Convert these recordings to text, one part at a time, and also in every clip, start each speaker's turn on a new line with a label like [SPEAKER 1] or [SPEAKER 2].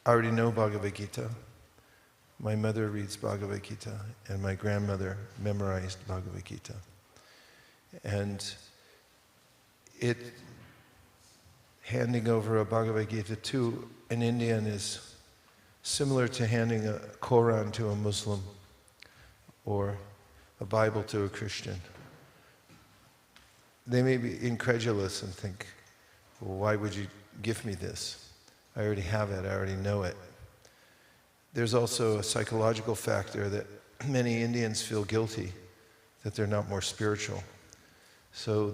[SPEAKER 1] I already know Bhagavad Gita. My mother reads Bhagavad Gita, and my grandmother memorized Bhagavad Gita. And handing over a Bhagavad Gita to an Indian is similar to handing a Quran to a Muslim or a Bible to a Christian. They may be incredulous and think, well, why would you give me this? I already have it, I already know it. There's also a psychological factor that many Indians feel guilty that they're not more spiritual. So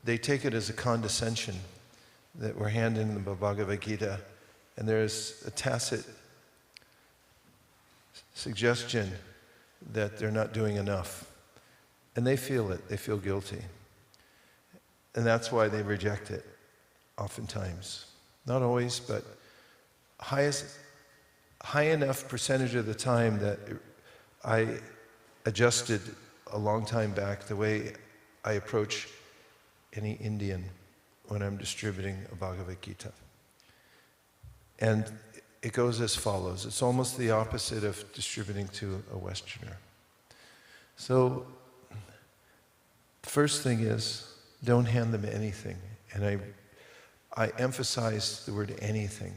[SPEAKER 1] they take it as a condescension that we're handing them a Bhagavad Gita, and there's a tacit suggestion that they're not doing enough. And they feel it, they feel guilty. And that's why they reject it, oftentimes. Not always, but high enough percentage of the time that I adjusted a long time back the way I approach any Indian when I'm distributing a Bhagavad Gita. And it goes as follows. It's almost the opposite of distributing to a Westerner. So, first thing is, don't hand them anything. And I emphasize the word anything.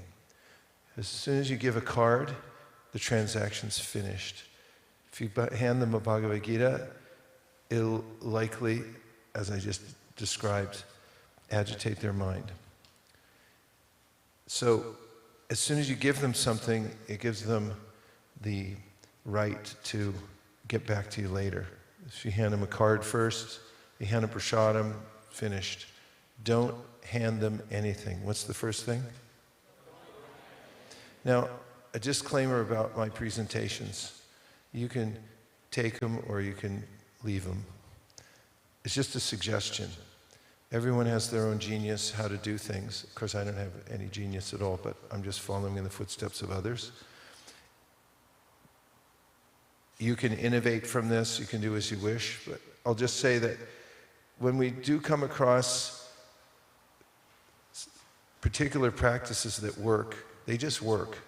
[SPEAKER 1] As soon as you give a card, the transaction's finished. If you hand them a Bhagavad Gita, it'll likely, as I just described, agitate their mind. So, as soon as you give them something, it gives them the right to get back to you later. If you hand them a card first, you hand them prasadam, finished. Don't hand them anything. What's the first thing? Now, a disclaimer about my presentations. You can take them or you can leave them. It's just a suggestion. Everyone has their own genius, how to do things. Of course, I don't have any genius at all, but I'm just following in the footsteps of others. You can innovate from this, you can do as you wish, but I'll just say that when we do come across particular practices that work, they just work.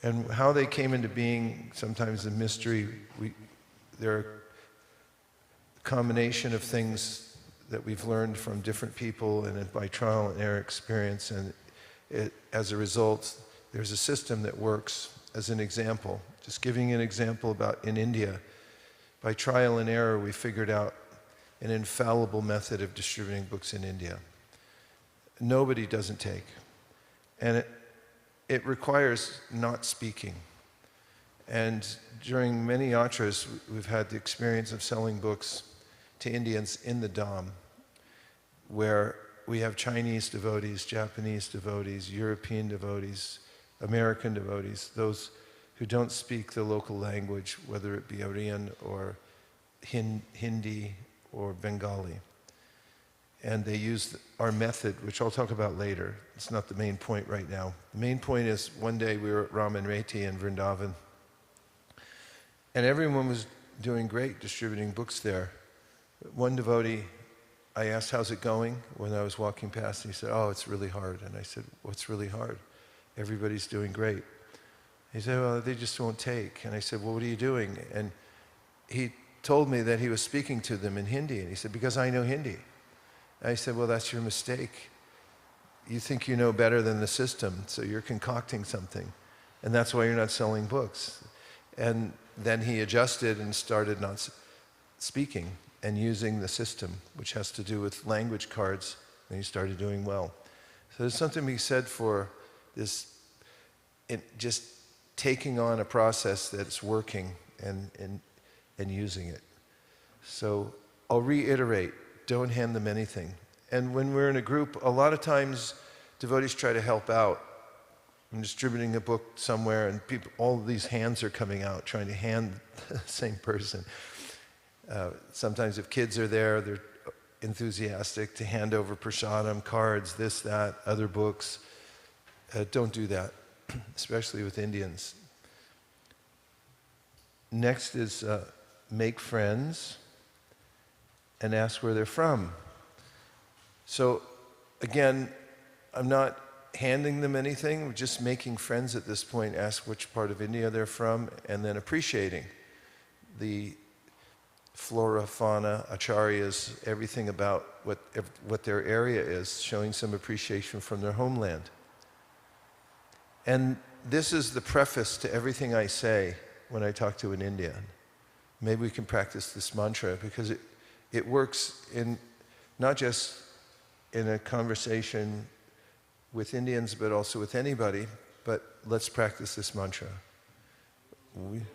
[SPEAKER 1] And how they came into being, sometimes a mystery. They're a combination of things that we've learned from different people and by trial and error experience. And as a result, there's a system that works. As an example, just giving an example about in India, by trial and error, we figured out an infallible method of distributing books in India. Nobody doesn't take. And it requires not speaking. And during many yatras, we've had the experience of selling books to Indians in the Dham, where we have Chinese devotees, Japanese devotees, European devotees, American devotees, those who don't speak the local language, whether it be Aryan or Hindi or Bengali. And they use our method, which I'll talk about later. It's not the main point right now. The main point is, one day we were at Raman Reti in Vrindavan, and everyone was doing great distributing books there. One devotee, I asked, how's it going? When I was walking past, and he said, oh, it's really hard. And I said, what's really hard? Everybody's doing great. He said, well, they just won't take. And I said, well, what are you doing? And he told me that he was speaking to them in Hindi. And he said, because I know Hindi. And I said, well, that's your mistake. You think you know better than the system, so you're concocting something. And that's why you're not selling books. And then he adjusted and started not speaking and using the system, which has to do with language cards, and he started doing well. So there's something to be said for this, just taking on a process that's working and using it. So I'll reiterate, don't hand them anything. And when we're in a group, a lot of times devotees try to help out. I'm distributing a book somewhere and all of these hands are coming out trying to hand the same person. Sometimes if kids are there, they're enthusiastic to hand over prasadam, cards, this, that, other books. Don't do that, especially with Indians. Next is make friends and ask where they're from. So again, I'm not handing them anything, we're just making friends at this point, ask which part of India they're from, and then appreciating the flora, fauna, acharyas, everything about what their area is, showing some appreciation from their homeland. And this is the preface to everything I say when I talk to an Indian. Maybe we can practice this mantra because it works in not just in a conversation with Indians, but also with anybody. But let's practice this mantra.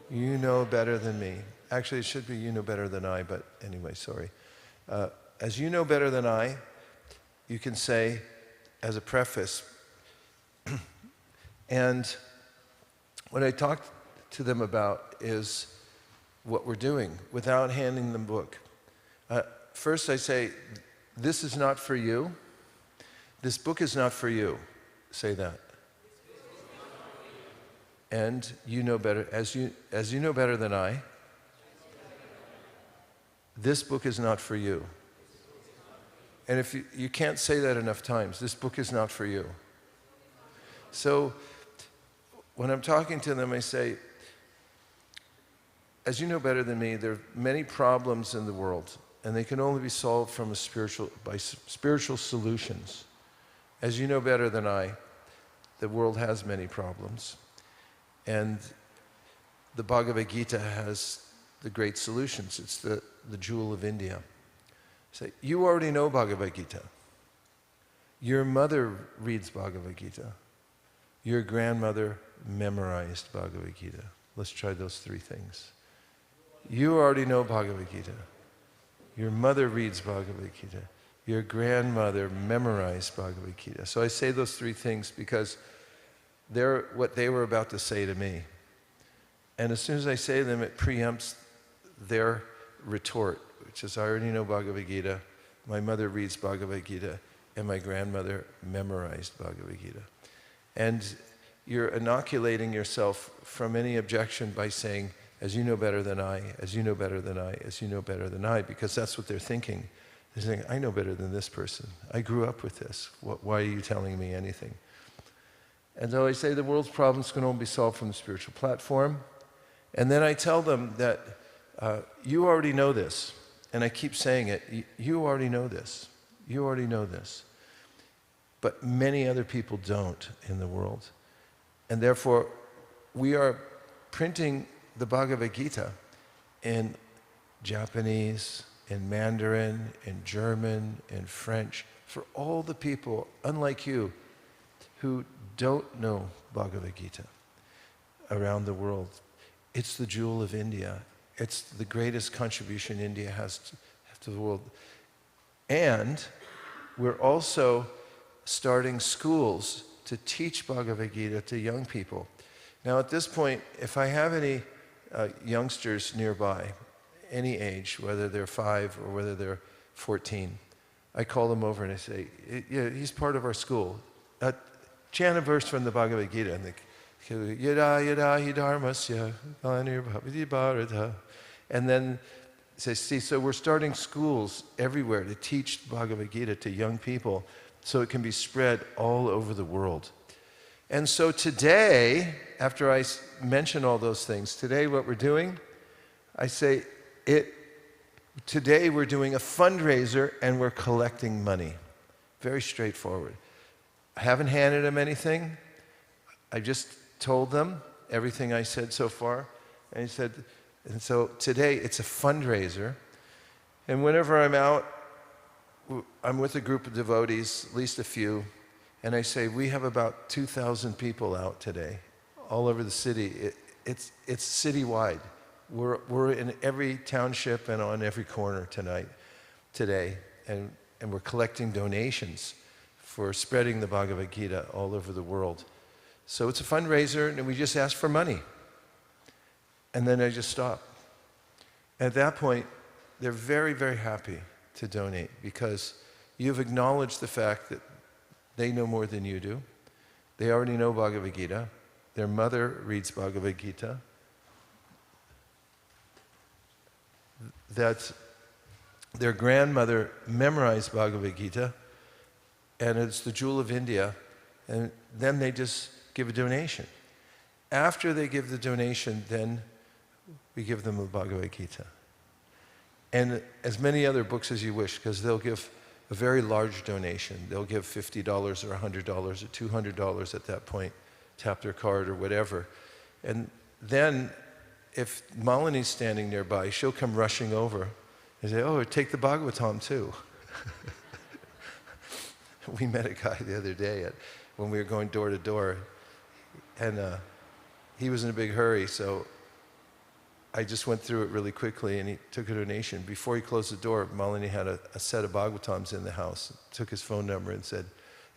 [SPEAKER 1] You know better than me. Actually, it should be you know better than I, but anyway, sorry. As you know better than I, you can say as a preface, and what I talk to them about is what we're doing without handing them the book. First I say, this is not for you. This book is not for you. Say that. And you know better, as you know better than I, this book is not for you. And if you can't say that enough times, this book is not for you. So when I'm talking to them, I say, as you know better than me, there are many problems in the world, and they can only be solved from by spiritual solutions. As you know better than I, the world has many problems. And the Bhagavad Gita has the great solutions. It's the jewel of India. Say, you already know Bhagavad Gita. Your mother reads Bhagavad Gita. Your grandmother memorized Bhagavad Gita. Let's try those three things. You already know Bhagavad Gita. Your mother reads Bhagavad Gita. Your grandmother memorized Bhagavad Gita. So I say those three things because they're what they were about to say to me. And as soon as I say them, it preempts their retort, which is, I already know Bhagavad Gita, my mother reads Bhagavad Gita, and my grandmother memorized Bhagavad Gita. And you're inoculating yourself from any objection by saying, as you know better than I, as you know better than I, as you know better than I, because that's what they're thinking. They're saying, I know better than this person. I grew up with this. Why are you telling me anything? And so I say the world's problems can only be solved from the spiritual platform. And then I tell them that you already know this. And I keep saying it, you already know this. You already know this. But many other people don't in the world. And therefore, we are printing the Bhagavad Gita in Japanese, in Mandarin, in German, in French, for all the people, unlike you, who don't know Bhagavad Gita around the world. It's the jewel of India. It's the greatest contribution India has to the world. And we're also starting schools to teach Bhagavad Gita to young people. Now at this point, if I have any youngsters nearby, any age, whether they're 5 or whether they're 14, I call them over and I say, yeah, he's part of our school. Chant a verse from the Bhagavad Gita. And they, yada yada hi dharmasya anirbhavati bharata. And then say, see, so we're starting schools everywhere to teach Bhagavad Gita to young people so it can be spread all over the world. And so today, after I mention all those things, today what we're doing, I say, today we're doing a fundraiser and we're collecting money. Very straightforward. I haven't handed them anything. I just told them everything I said so far. And he said, and so today it's a fundraiser. And whenever I'm out, I'm with a group of devotees, at least a few, and I say, we have about 2,000 people out today, all over the city. It's citywide. We're in every township and on every corner today, and we're collecting donations for spreading the Bhagavad Gita all over the world. So it's a fundraiser, and we just ask for money. And then I just stop. At that point, they're very, very happy to donate because you've acknowledged the fact that they know more than you do. They already know Bhagavad Gita. Their mother reads Bhagavad Gita. That their grandmother memorized Bhagavad Gita, and it's the jewel of India, And then they just give a donation. After they give the donation, then we give them the Bhagavad Gita. And as many other books as you wish, because they'll give a very large donation. They'll give $50 or $100 or $200 at that point, tap their card or whatever. And then if Malini's standing nearby, she'll come rushing over and say, oh, take the Bhagavatam too. We met a guy the other day when we were going door to door, and he was in a big hurry, so I just went through it really quickly, and he took a donation. Before he closed the door, Malini had a set of Bhagavatams in the house, took his phone number and said,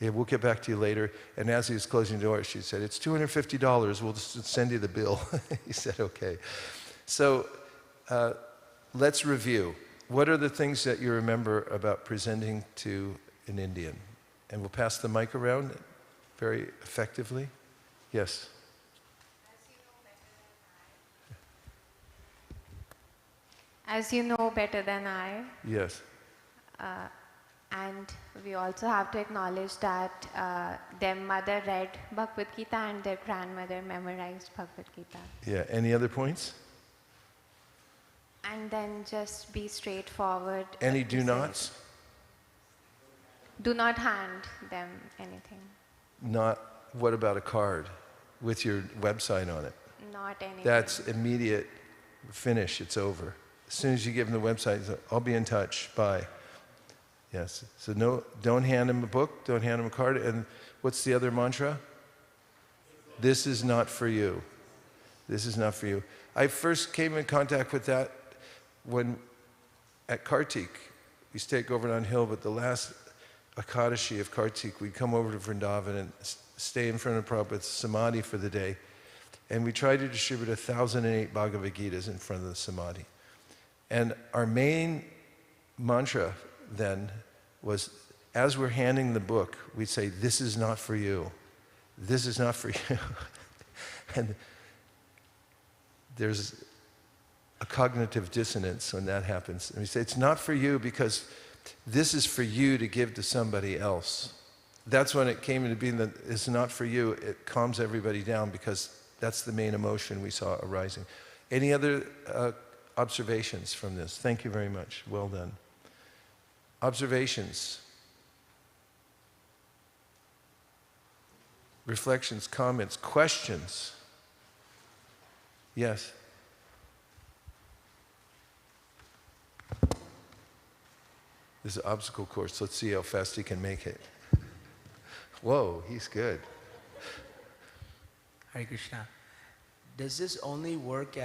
[SPEAKER 1] yeah, we'll get back to you later. And as he was closing the door, she said, it's $250, we'll just send you the bill. He said, okay. So let's review. What are the things that you remember about presenting to an Indian? And we'll pass the mic around very effectively. Yes?
[SPEAKER 2] As you know better than I.
[SPEAKER 1] Yes.
[SPEAKER 2] And we also have to acknowledge that their mother read Bhagavad Gita and their grandmother memorized Bhagavad Gita.
[SPEAKER 1] Yeah, any other points?
[SPEAKER 2] And then just be straightforward.
[SPEAKER 1] Any do-nots?
[SPEAKER 2] Do not hand them anything.
[SPEAKER 1] Not, what about a card with your website on it?
[SPEAKER 2] Not anything.
[SPEAKER 1] That's immediate finish, it's over. As soon as you give them the website, I'll be in touch, bye. Yes, so no, don't hand them a book, don't hand them a card, and what's the other mantra? This is not for you. This is not for you. I first came in contact with that when, at Kartik, we used to take Govardhan Hill, but the last Akadashi of Kartik, we'd come over to Vrindavan and stay in front of Prabhupada's Samadhi for the day, and we tried to distribute 1,008 Bhagavad Gitas in front of the Samadhi. And our main mantra then was, as we're handing the book, we'd say, this is not for you. This is not for you. And there's a cognitive dissonance when that happens. And we say, it's not for you because this is for you to give to somebody else. That's when it came into being that it's not for you. It calms everybody down because that's the main emotion we saw arising. Any other observations from this? Thank you very much. Well done. Observations, reflections, comments, questions. Yes. This is an obstacle course. Let's see how fast he can make it. Whoa, he's good.
[SPEAKER 3] Hare Krishna. Does this only work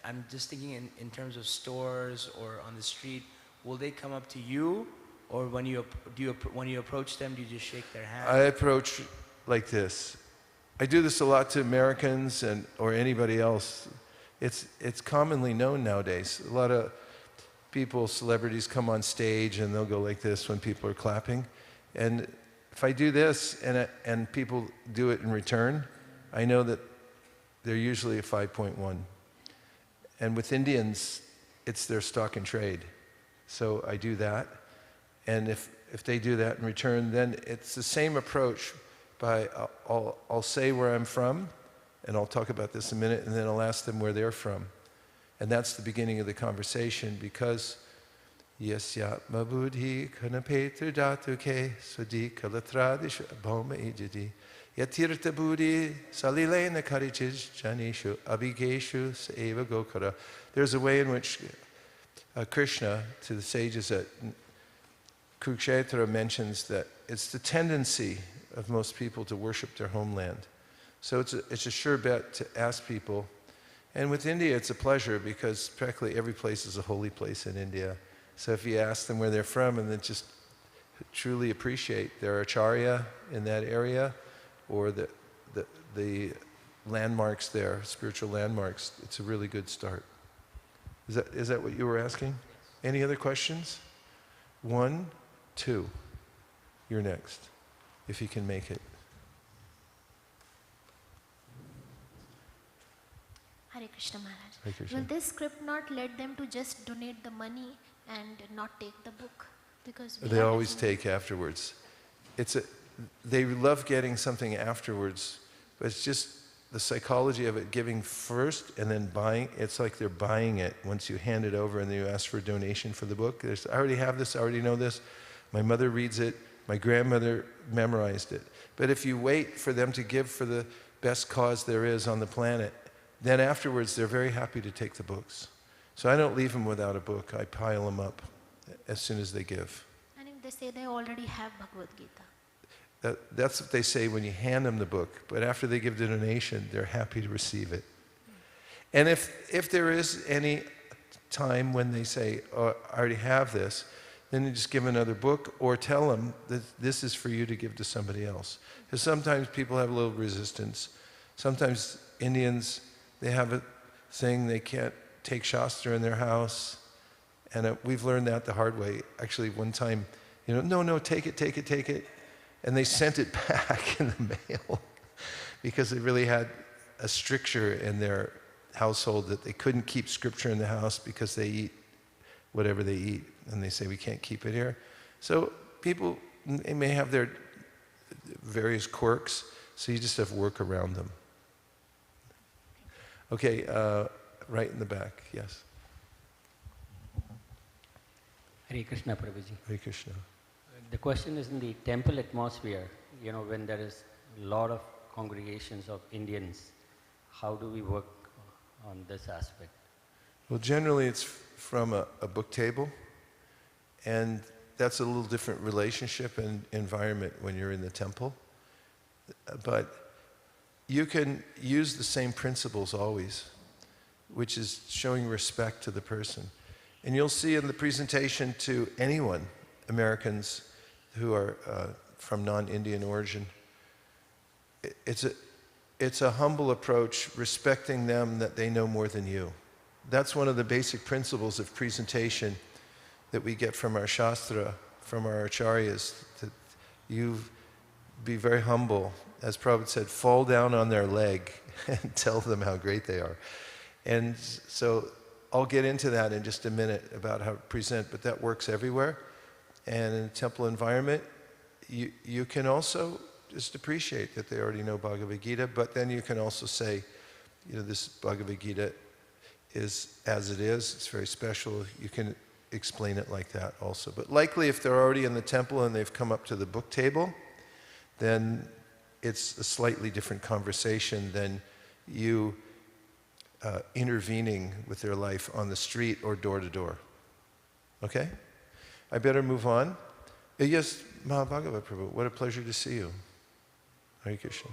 [SPEAKER 3] I'm just thinking in terms of stores or on the street, will they come up to you, or when you approach them, do you just shake their hand?
[SPEAKER 1] I approach like this. I do this a lot to Americans or anybody else. It's commonly known nowadays. A lot of people, celebrities come on stage and they'll go like this when people are clapping. And if I do this and people do it in return, I know that they're usually a 5.1. And with Indians, it's their stock and trade. So I do that. And if they do that in return, then it's the same approach. I'll say where I'm from, and I'll talk about this in a minute, and then I'll ask them where they're from. And that's the beginning of the conversation, because Yasyatma buddhi kanapetru dhatuke sudi kalatradishu bhoma ijidi yatirta buddhi salilena karichij janishu abhigeshu saeva gokara. There's a way in which Krishna, to the sages at Kurukshetra, mentions that it's the tendency of most people to worship their homeland. So it's a sure bet to ask people. And with India, it's a pleasure because practically every place is a holy place in India. So if you ask them where they're from and then just truly appreciate their acharya in that area or the landmarks there, spiritual landmarks, it's a really good start. Is that what you were asking? Any other questions? 1, 2. You're next, if you can make it.
[SPEAKER 4] Hare Krishna Maharaj.
[SPEAKER 1] Hare Krishna.
[SPEAKER 4] Will this script not let them to just donate the money and not take the book? Because
[SPEAKER 1] they always take afterwards. they love getting something afterwards, but it's just the psychology of it, giving first and then buying. It's like they're buying it once you hand it over and then you ask for a donation for the book. I already have this, I already know this. My mother reads it, my grandmother memorized it. But if you wait for them to give for the best cause there is on the planet, then afterwards they're very happy to take the books. So I don't leave them without a book. I pile them up as soon as they give.
[SPEAKER 4] And if they say they already have Bhagavad Gita.
[SPEAKER 1] That's what they say when you hand them the book. But after they give the donation, they're happy to receive it. And if there is any time when they say, oh, I already have this, then you just give another book or tell them that this is for you to give to somebody else. Because sometimes people have a little resistance. Sometimes Indians, they have a thing, they can't take Shastra in their house. And we've learned that the hard way. Actually, one time, no, take it. And they sent it back in the mail because they really had a stricture in their household that they couldn't keep scripture in the house because they eat whatever they eat. And they say, we can't keep it here. So people, they may have their various quirks, so you just have to work around them. Okay, right in the back, yes.
[SPEAKER 5] Hare Krishna, Prabhuji.
[SPEAKER 1] Hare Krishna.
[SPEAKER 5] The question is in the temple atmosphere, when there is a lot of congregations of Indians, how do we work on this aspect?
[SPEAKER 1] Well, generally it's from a book table, and that's a little different relationship and environment when you're in the temple. But you can use the same principles always, which is showing respect to the person. And you'll see in the presentation to anyone, Americans who are from non-Indian origin, it's a humble approach, respecting them that they know more than you. That's one of the basic principles of presentation that we get from our Shastra, from our Acharyas, that you be very humble. As Prabhupada said, fall down on their leg and tell them how great they are. And so I'll get into that in just a minute about how to present, but that works everywhere. And in a temple environment, you can also just appreciate that they already know Bhagavad Gita, but then you can also say, this Bhagavad Gita is as it is, it's very special. You can explain it like that also. But likely if they're already in the temple and they've come up to the book table, then it's a slightly different conversation than you intervening with their life on the street or door to door. Okay? I better move on. Yes, Mahabhagavad Prabhu, what a pleasure to see you. Hare Krishna.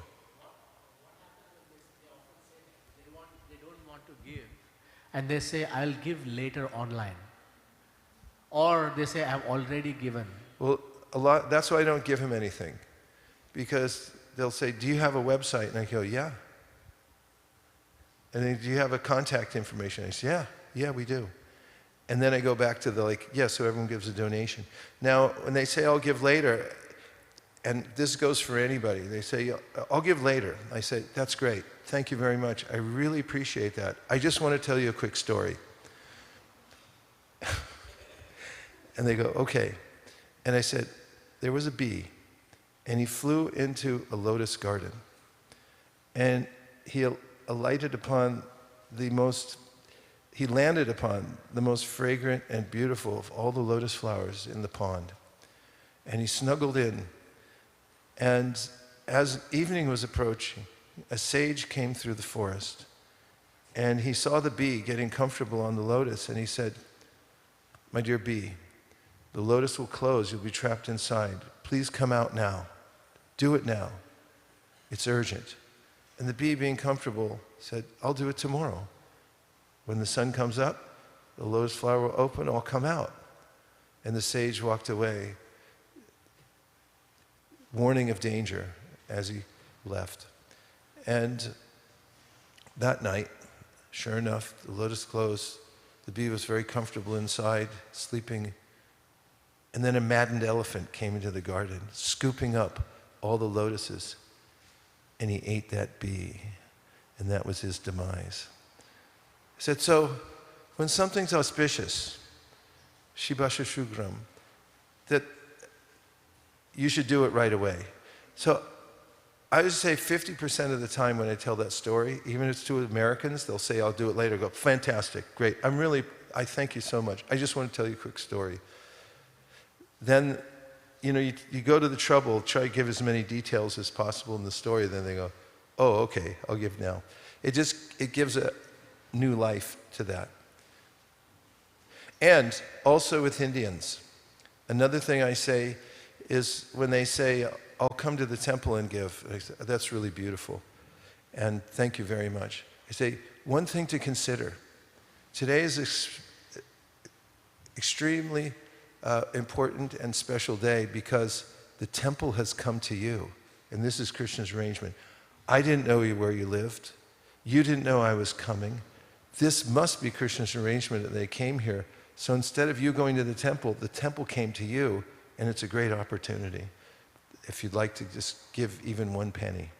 [SPEAKER 6] They don't want to give, and they say, I'll give later online. Or they say, I've already given.
[SPEAKER 1] Well, that's why I don't give him anything. Because they'll say, do you have a website? And I go, yeah. And then, do you have a contact information? I say, yeah, we do. And then I go back to so everyone gives a donation. Now, when they say, I'll give later, and this goes for anybody, they say, I'll give later. I say, that's great. Thank you very much. I really appreciate that. I just want to tell you a quick story. And they go, okay. And I said, there was a bee, and he flew into a lotus garden. And he landed upon the most fragrant and beautiful of all the lotus flowers in the pond. And he snuggled in. And as evening was approaching, a sage came through the forest. And he saw the bee getting comfortable on the lotus, and he said, my dear bee, the lotus will close, you'll be trapped inside. Please come out now. Do it now. It's urgent. And the bee, being comfortable, said, I'll do it tomorrow. When the sun comes up, the lotus flower will open, I'll come out. And the sage walked away, warning of danger as he left. And that night, sure enough, the lotus closed. The bee was very comfortable inside, sleeping. And then a maddened elephant came into the garden, scooping up all the lotuses. And he ate that bee. And that was his demise. He said, so when something's auspicious, Shibasha Shugram, that you should do it right away. So I would say 50% of the time when I tell that story, even if it's to Americans, they'll say, I'll do it later. I go, fantastic, great. I thank you so much. I just want to tell you a quick story. Then, you go to the trouble, try to give as many details as possible in the story, then they go, oh, okay, I'll give now. It gives a new life to that. And also with Indians, another thing I say is when they say, I'll come to the temple and give, I say, that's really beautiful, and thank you very much. I say, one thing to consider, today is extremely important and special day because the temple has come to you, and this is Krishna's arrangement. I didn't know where you lived. You didn't know I was coming. This must be Krishna's arrangement that they came here. So instead of you going to the temple came to you, and it's a great opportunity if you'd like to just give even 1 penny.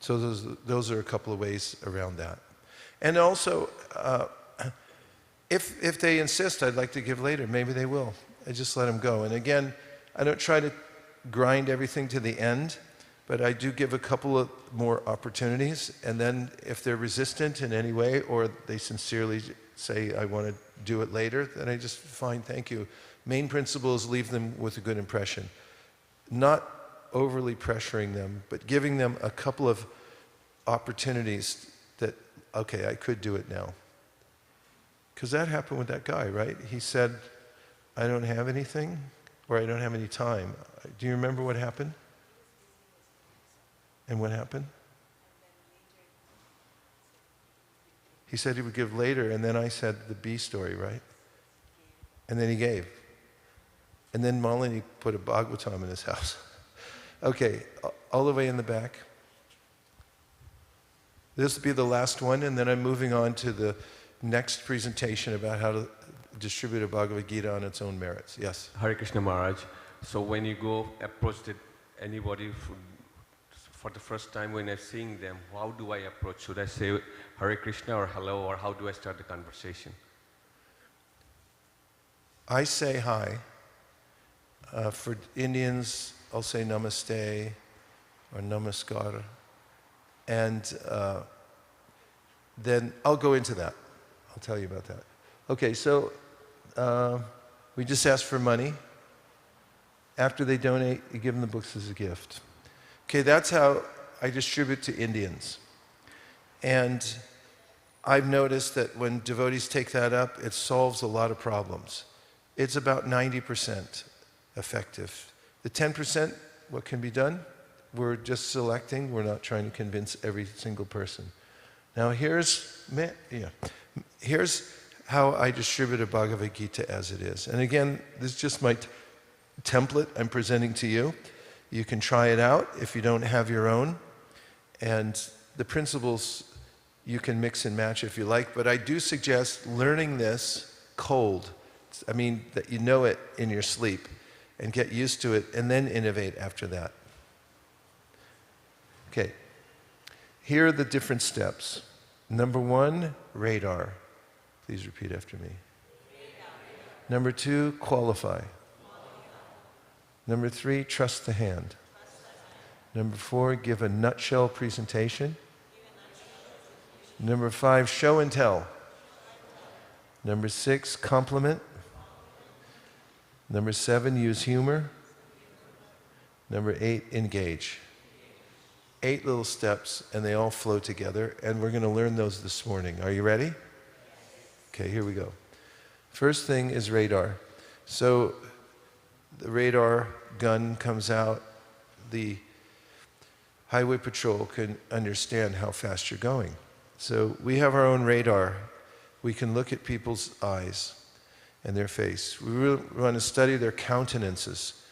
[SPEAKER 1] So those are a couple of ways around that. And also, if they insist, I'd like to give later, maybe they will. I just let them go. And again, I don't try to grind everything to the end, but I do give a couple of more opportunities. And then if they're resistant in any way, or they sincerely say, I want to do it later, then I just, fine, thank you. Main principle is leave them with a good impression. Not overly pressuring them, but giving them a couple of opportunities that, okay, I could do it now. Because that happened with that guy, right? He said, I don't have anything, or I don't have any time. Do you remember what happened? And what happened? He said he would give later, and then I said the B story, right? And then he gave. And then Malini put a Bhagavatam in his house. Okay, all the way in the back. This will be the last one, and then I'm moving on to the next presentation about how to distribute a Bhagavad Gita on its own merits. Yes?
[SPEAKER 7] Hare Krishna Maharaj. So when you go approach anybody for the first time when I'm seeing them, how do I approach? Should I say Hare Krishna or hello, or how do I start the conversation?
[SPEAKER 1] I say hi. For Indians, I'll say namaste or namaskar. And then I'll go into that. I'll tell you about that. Okay, so we just ask for money. After they donate, you give them the books as a gift. Okay, that's how I distribute to Indians. And I've noticed that when devotees take that up, it solves a lot of problems. It's about 90% effective. The 10%, what can be done? We're just selecting. We're not trying to convince every single person. Now here's how I distribute a Bhagavad Gita as it is. And again, this is just my template I'm presenting to you. You can try it out if you don't have your own. And the principles you can mix and match if you like. But I do suggest learning this cold. I mean, that you know it in your sleep and get used to it and then innovate after that. Okay. Here are the different steps. Number 1, radar. Please repeat after me. Number 2, qualify. Number 3, trust the hand. Number 4, give a nutshell presentation. Number 5, show and tell. Number 6, compliment. Number 7, use humor. Number 8, engage. 8 little steps, and they all flow together, and we're going to learn those this morning. Are you ready? Okay, here we go. First thing is radar. So the radar gun comes out. The highway patrol can understand how fast you're going. So we have our own radar. We can look at people's eyes and their face. We really want to study their countenances.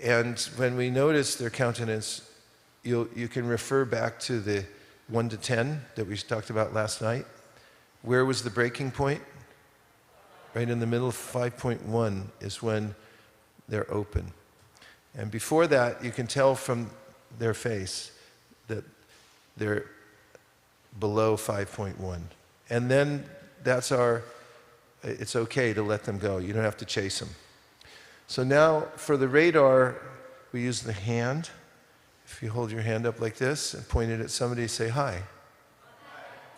[SPEAKER 1] And when we notice their countenance, you can refer back to the 1 to 10 that we talked about last night. Where was the breaking point? Right in the middle. 5.1 is when they're open. And before that, you can tell from their face that they're below 5.1. And then it's okay to let them go. You don't have to chase them. So now for the radar, we use the hand. If you hold your hand up like this and point it at somebody, say hi.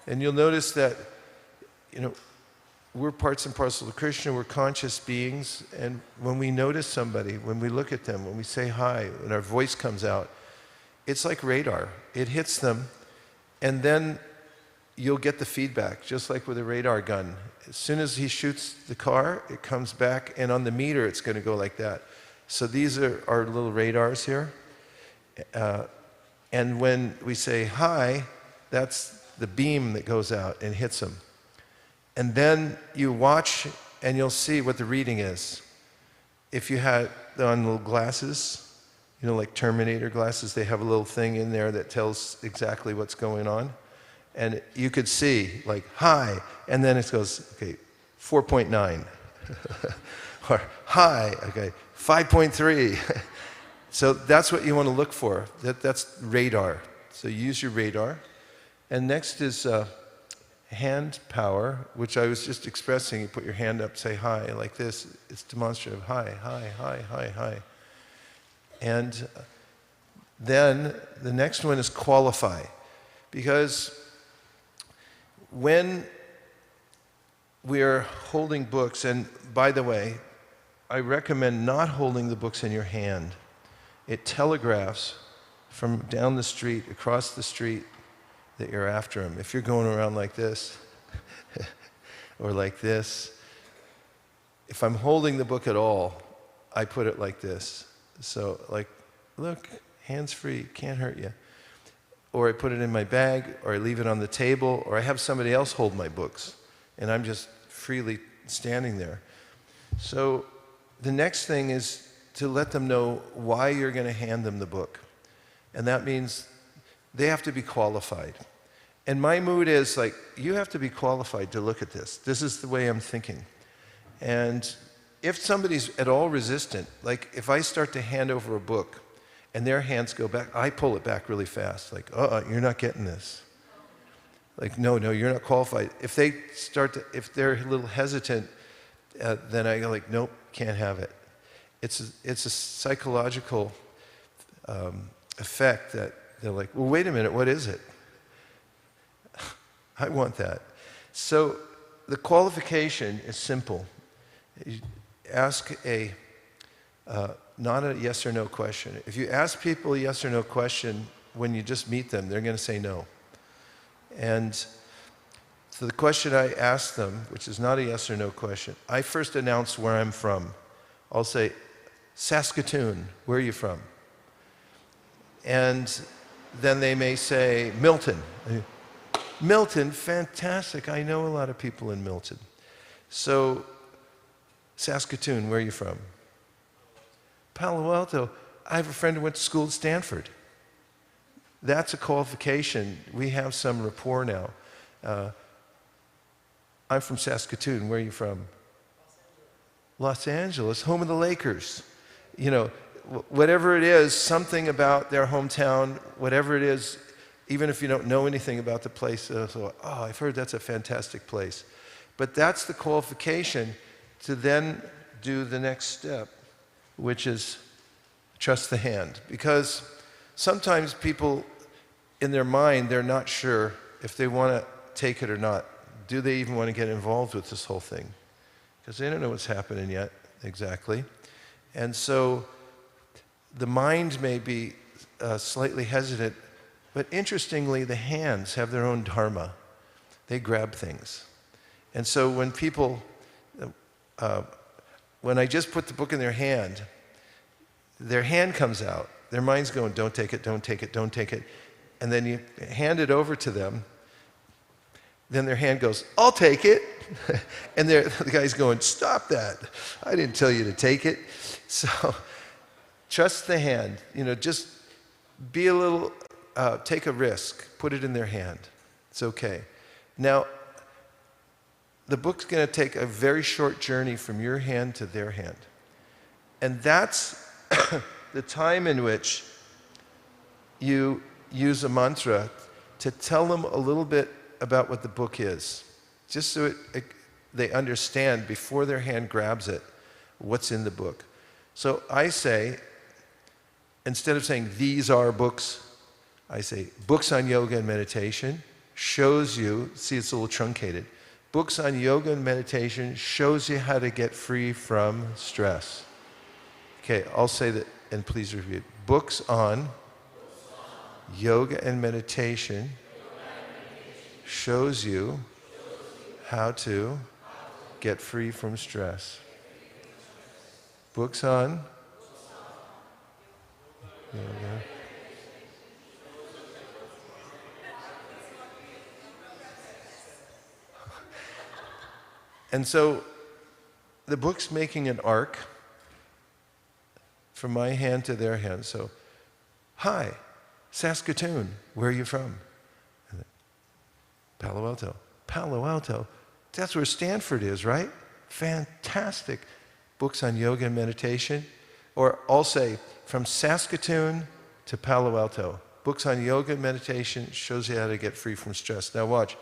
[SPEAKER 1] And you'll notice that, we're parts and parcel of Krishna, we're conscious beings, and when we notice somebody, when we look at them, when we say hi, when our voice comes out, it's like radar. It hits them, and then you'll get the feedback, just like with a radar gun. As soon as he shoots the car, it comes back, and on the meter, it's going to go like that. So these are our little radars here. And when we say hi, that's the beam that goes out and hits them. And then you watch, and you'll see what the reading is. If you had on little glasses, like Terminator glasses, they have a little thing in there that tells exactly what's going on. And you could see, like, hi, and then it goes, okay, 4.9. Or hi, okay, 5.3. So that's what you want to look for. That's radar. So use your radar. And next is hand power, which I was just expressing. You put your hand up, say hi, like this. It's demonstrative. Hi, hi, hi, hi, hi. And then the next one is qualify. Because when we're holding books, and by the way, I recommend not holding the books in your hand. It telegraphs from down the street, across the street, that you're after them. If you're going around like this, or like this, if I'm holding the book at all, I put it like this. So, like, look, hands free, can't hurt you. Or I put it in my bag, or I leave it on the table, or I have somebody else hold my books, and I'm just freely standing there. So the next thing is to let them know why you're going to hand them the book. And that means they have to be qualified. And my mood is like, you have to be qualified to look at this. This is the way I'm thinking. And if somebody's at all resistant, like if I start to hand over a book and their hands go back, I pull it back really fast. Like, you're not getting this. Like, no, you're not qualified. If they're a little hesitant, then I go like, nope, can't have it. It's a psychological effect that they're like, well, wait a minute, what is it? I want that. So the qualification is simple. You ask not a yes or no question. If you ask people a yes or no question when you just meet them, they're going to say no. And so the question I ask them, which is not a yes or no question, I first announce where I'm from. I'll say, Saskatoon, where are you from? And then they may say, Milton. Milton, fantastic. I know a lot of people in Milton. So, Saskatoon, where are you from? Palo Alto. I have a friend who went to school at Stanford. That's a qualification. We have some rapport now. I'm from Saskatoon. Where are you from? Los Angeles, home of the Lakers. Whatever it is, something about their hometown, whatever it is, even if you don't know anything about the place, I've heard that's a fantastic place. But that's the qualification to then do the next step, which is trust the hand. Because sometimes people, in their mind, they're not sure if they want to take it or not. Do they even want to get involved with this whole thing? Because they don't know what's happening yet, exactly. And so the mind may be slightly hesitant, but interestingly, the hands have their own dharma. They grab things. And so when people, when I just put the book in their hand comes out. Their mind's going, don't take it, don't take it, don't take it. And then you hand it over to them. Then their hand goes, I'll take it. And the guy's going, stop that. I didn't tell you to take it. So trust the hand. Just be a little, take a risk. Put it in their hand. It's okay. Now, the book's going to take a very short journey from your hand to their hand. And that's the time in which you use a mantra to tell them a little bit about what the book is, just so they understand before their hand grabs it what's in the book. So I say, instead of saying these are books, I say books on yoga and meditation shows you, see it's a little truncated, books on yoga and meditation shows you how to get free from stress. Okay, I'll say that, and please review. Books on yoga and meditation shows you how to get free from stress. Books on yoga. And so the book's making an arc from my hand to their hand. So, hi, Saskatoon, where are you from? Palo Alto. Palo Alto? That's where Stanford is, right? Fantastic. Books on yoga and meditation. Or I'll say, from Saskatoon to Palo Alto. Books on yoga and meditation shows you how to get free from stress. Now watch.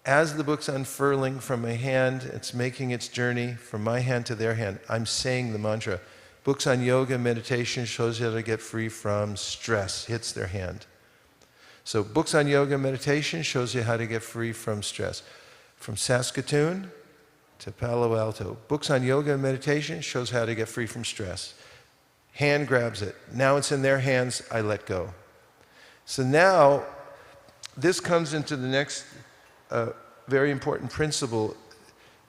[SPEAKER 1] As the book's unfurling from my hand, it's making its journey from my hand to their hand. I'm saying the mantra. Books on yoga and meditation shows you how to get free from stress. Hits their hand. So books on yoga and meditation shows you how to get free from stress. From Saskatoon to Palo Alto. Books on yoga and meditation shows how to get free from stress. Hand grabs it. Now it's in their hands, I let go. So now, this comes into the next very important principle,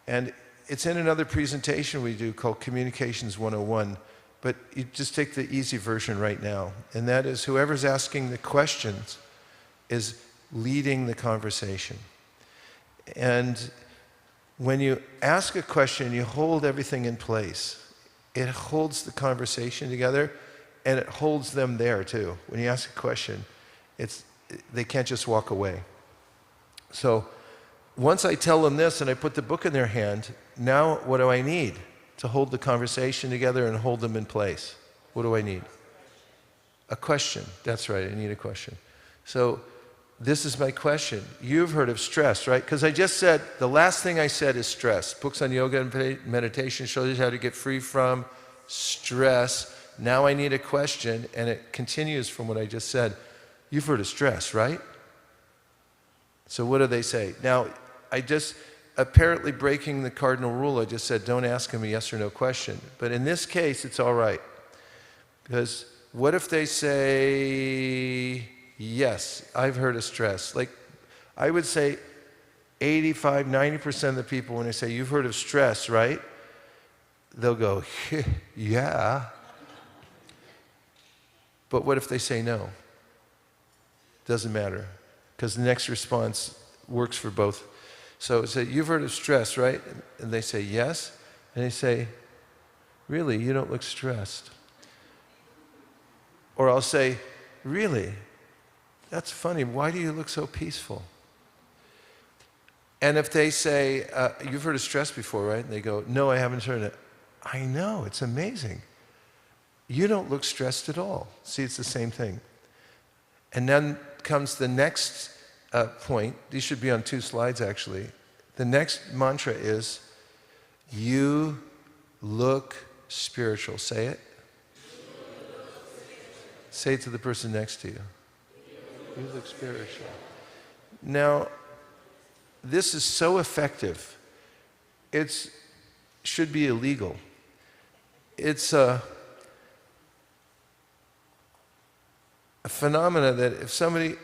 [SPEAKER 1] and it's in another presentation we do called Communications 101, but you just take the easy version right now, and that is whoever's asking the questions is leading the conversation. And when you ask a question, you hold everything in place. It holds the conversation together, and it holds them there too. When you ask a question, they can't just walk away. So once I tell them this and I put the book in their hand, now what do I need to hold the conversation together and hold them in place? What do I need? A question. That's right, I need a question. So this is my question. You've heard of stress, right? Because I just said, the last thing I said is stress. Books on yoga and meditation show you how to get free from stress. Now I need a question, and it continues from what I just said. You've heard of stress, right? So what do they say? Now, I just, apparently breaking the cardinal rule, I just said, don't ask them a yes or no question. But in this case, it's all right. Because what if they say, yes, I've heard of stress? Like, I would say 85, 90% of the people, when I say, you've heard of stress, right? They'll go, yeah. But what if they say no? Doesn't matter, because the next response works for both. So say, you've heard of stress, right? And they say, yes. And they say, really, you don't look stressed. Or I'll say, really? That's funny. Why do you look so peaceful? And if they say, you've heard of stress before, right? And they go, no, I haven't heard it. I know, it's amazing. You don't look stressed at all. See, it's the same thing. And then comes the next point. These should be on 2 slides, actually. The next mantra is, you look spiritual. Say it. Say it to the person next to you. You look spiritual. Now, this is so effective. It should be illegal. It's a phenomena that if somebody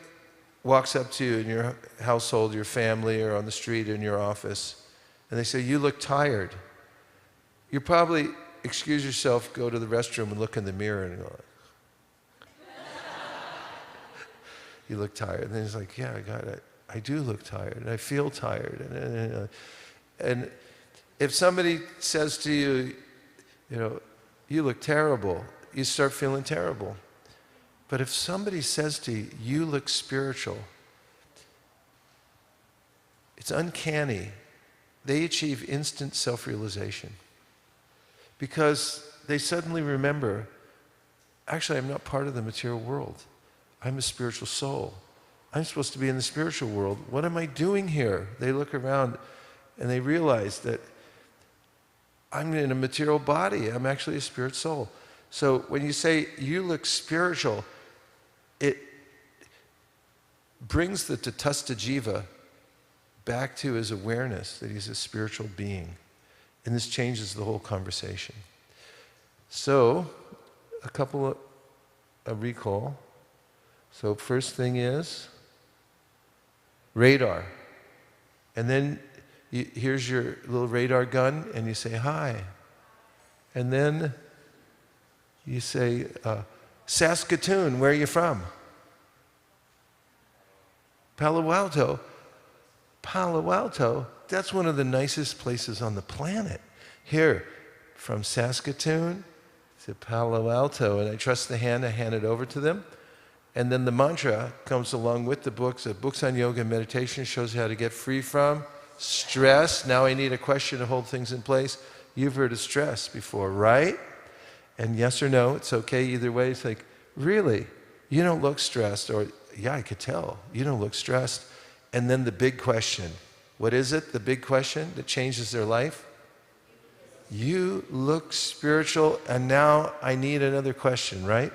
[SPEAKER 1] walks up to you in your household, your family, or on the street, in your office, and they say, you look tired, you probably excuse yourself, go to the restroom and look in the mirror and go, you look tired. And then he's like, yeah, God, I do look tired, and I feel tired. And if somebody says to you, you look terrible, you start feeling terrible. But if somebody says to you, you look spiritual, it's uncanny. They achieve instant self-realization. Because they suddenly remember, actually, I'm not part of the material world. I'm a spiritual soul. I'm supposed to be in the spiritual world. What am I doing here? They look around and they realize that I'm in a material body. I'm actually a spirit soul. So when you say you look spiritual, it brings the Tatastha Jiva back to his awareness that he's a spiritual being. And this changes the whole conversation. So, a couple of a recall. So first thing is radar. And then here's your little radar gun and you say hi. And then you say, Saskatoon, where are you from? Palo Alto. Palo Alto, that's one of the nicest places on the planet. Here, from Saskatoon to Palo Alto, and I trust the hand, I hand it over to them. And then the mantra comes along with the books. The books on yoga and meditation shows you how to get free from stress. Now I need a question to hold things in place. You've heard of stress before, right? And yes or no, it's okay either way. It's like, really? You don't look stressed. Or, yeah, I could tell. You don't look stressed. And then the big question. What is it, the big question that changes their life? You look spiritual, and now I need another question, right?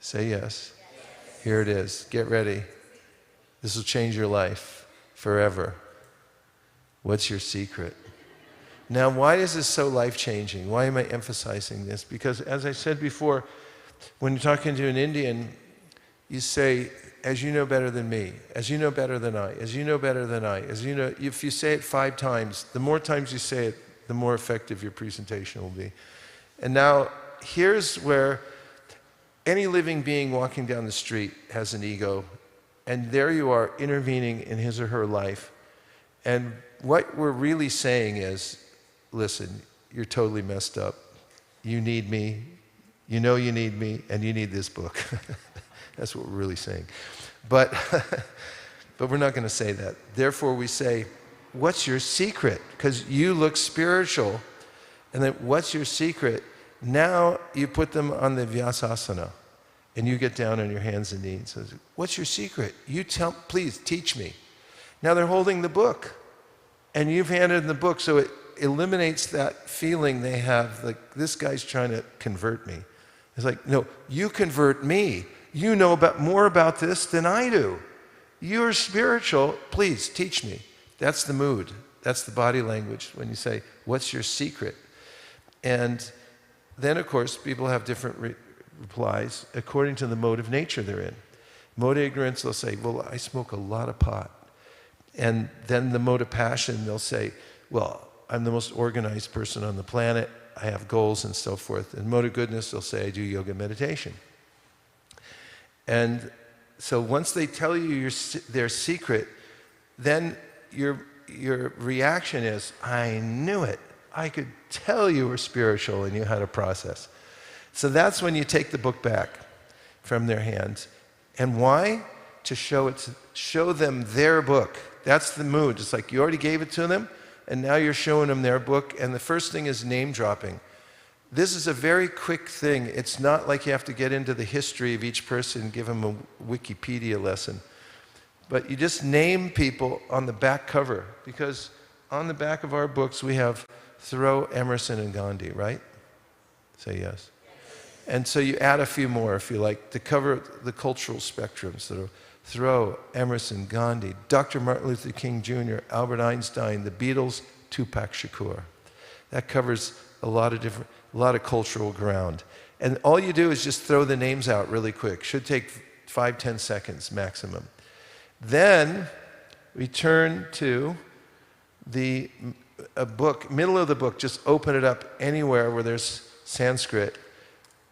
[SPEAKER 1] Say yes. Here it is. Get ready. This will change your life forever. What's your secret? Now, why is this so life-changing? Why am I emphasizing this? Because as I said before, when you're talking to an Indian, you say, as you know better than me, as you know better than I, as you know better than I, as you know, if you say it 5 times, the more times you say it, the more effective your presentation will be. And now, here's where any living being walking down the street has an ego, and there you are intervening in his or her life. And what we're really saying is, listen, you're totally messed up. You need me, you know you need me, and you need this book. That's what we're really saying. But we're not going to say that. Therefore, we say, what's your secret? Because you look spiritual. And then, what's your secret? Now you put them on the Vyasasana. And you get down on your hands and knees. So, what's your secret? You tell, please, teach me. Now they're holding the book. And you've handed them the book, so it eliminates that feeling they have, like, this guy's trying to convert me. It's like, no, you convert me. You know more about this than I do. You're spiritual. Please teach me. That's the mood. That's the body language when you say, what's your secret? And then, of course, people have different replies according to the mode of nature they're in. Mode of ignorance, they'll say, well, I smoke a lot of pot. And then the mode of passion, they'll say, well, I'm the most organized person on the planet. I have goals and so forth. And mode of goodness, they'll say, I do yoga meditation. And so once they tell you their secret, then your reaction is, I knew it. I could tell you were spiritual and you had a process. So that's when you take the book back from their hands. And why? To show them their book. That's the mood. It's like you already gave it to them, and now you're showing them their book. And the first thing is name dropping. This is a very quick thing. It's not like you have to get into the history of each person and give them a Wikipedia lesson. But you just name people on the back cover, because on the back of our books we have Thoreau, Emerson, and Gandhi, right? Say yes. And so you add a few more if you like to cover the cultural spectrums. So Thoreau, Emerson, Gandhi, Dr. Martin Luther King Jr., Albert Einstein, the Beatles, Tupac Shakur. That covers a lot of cultural ground. And all you do is just throw the names out really quick. Should take 5-10 seconds maximum. Then we turn to a book, middle of the book, just open it up anywhere where there's Sanskrit.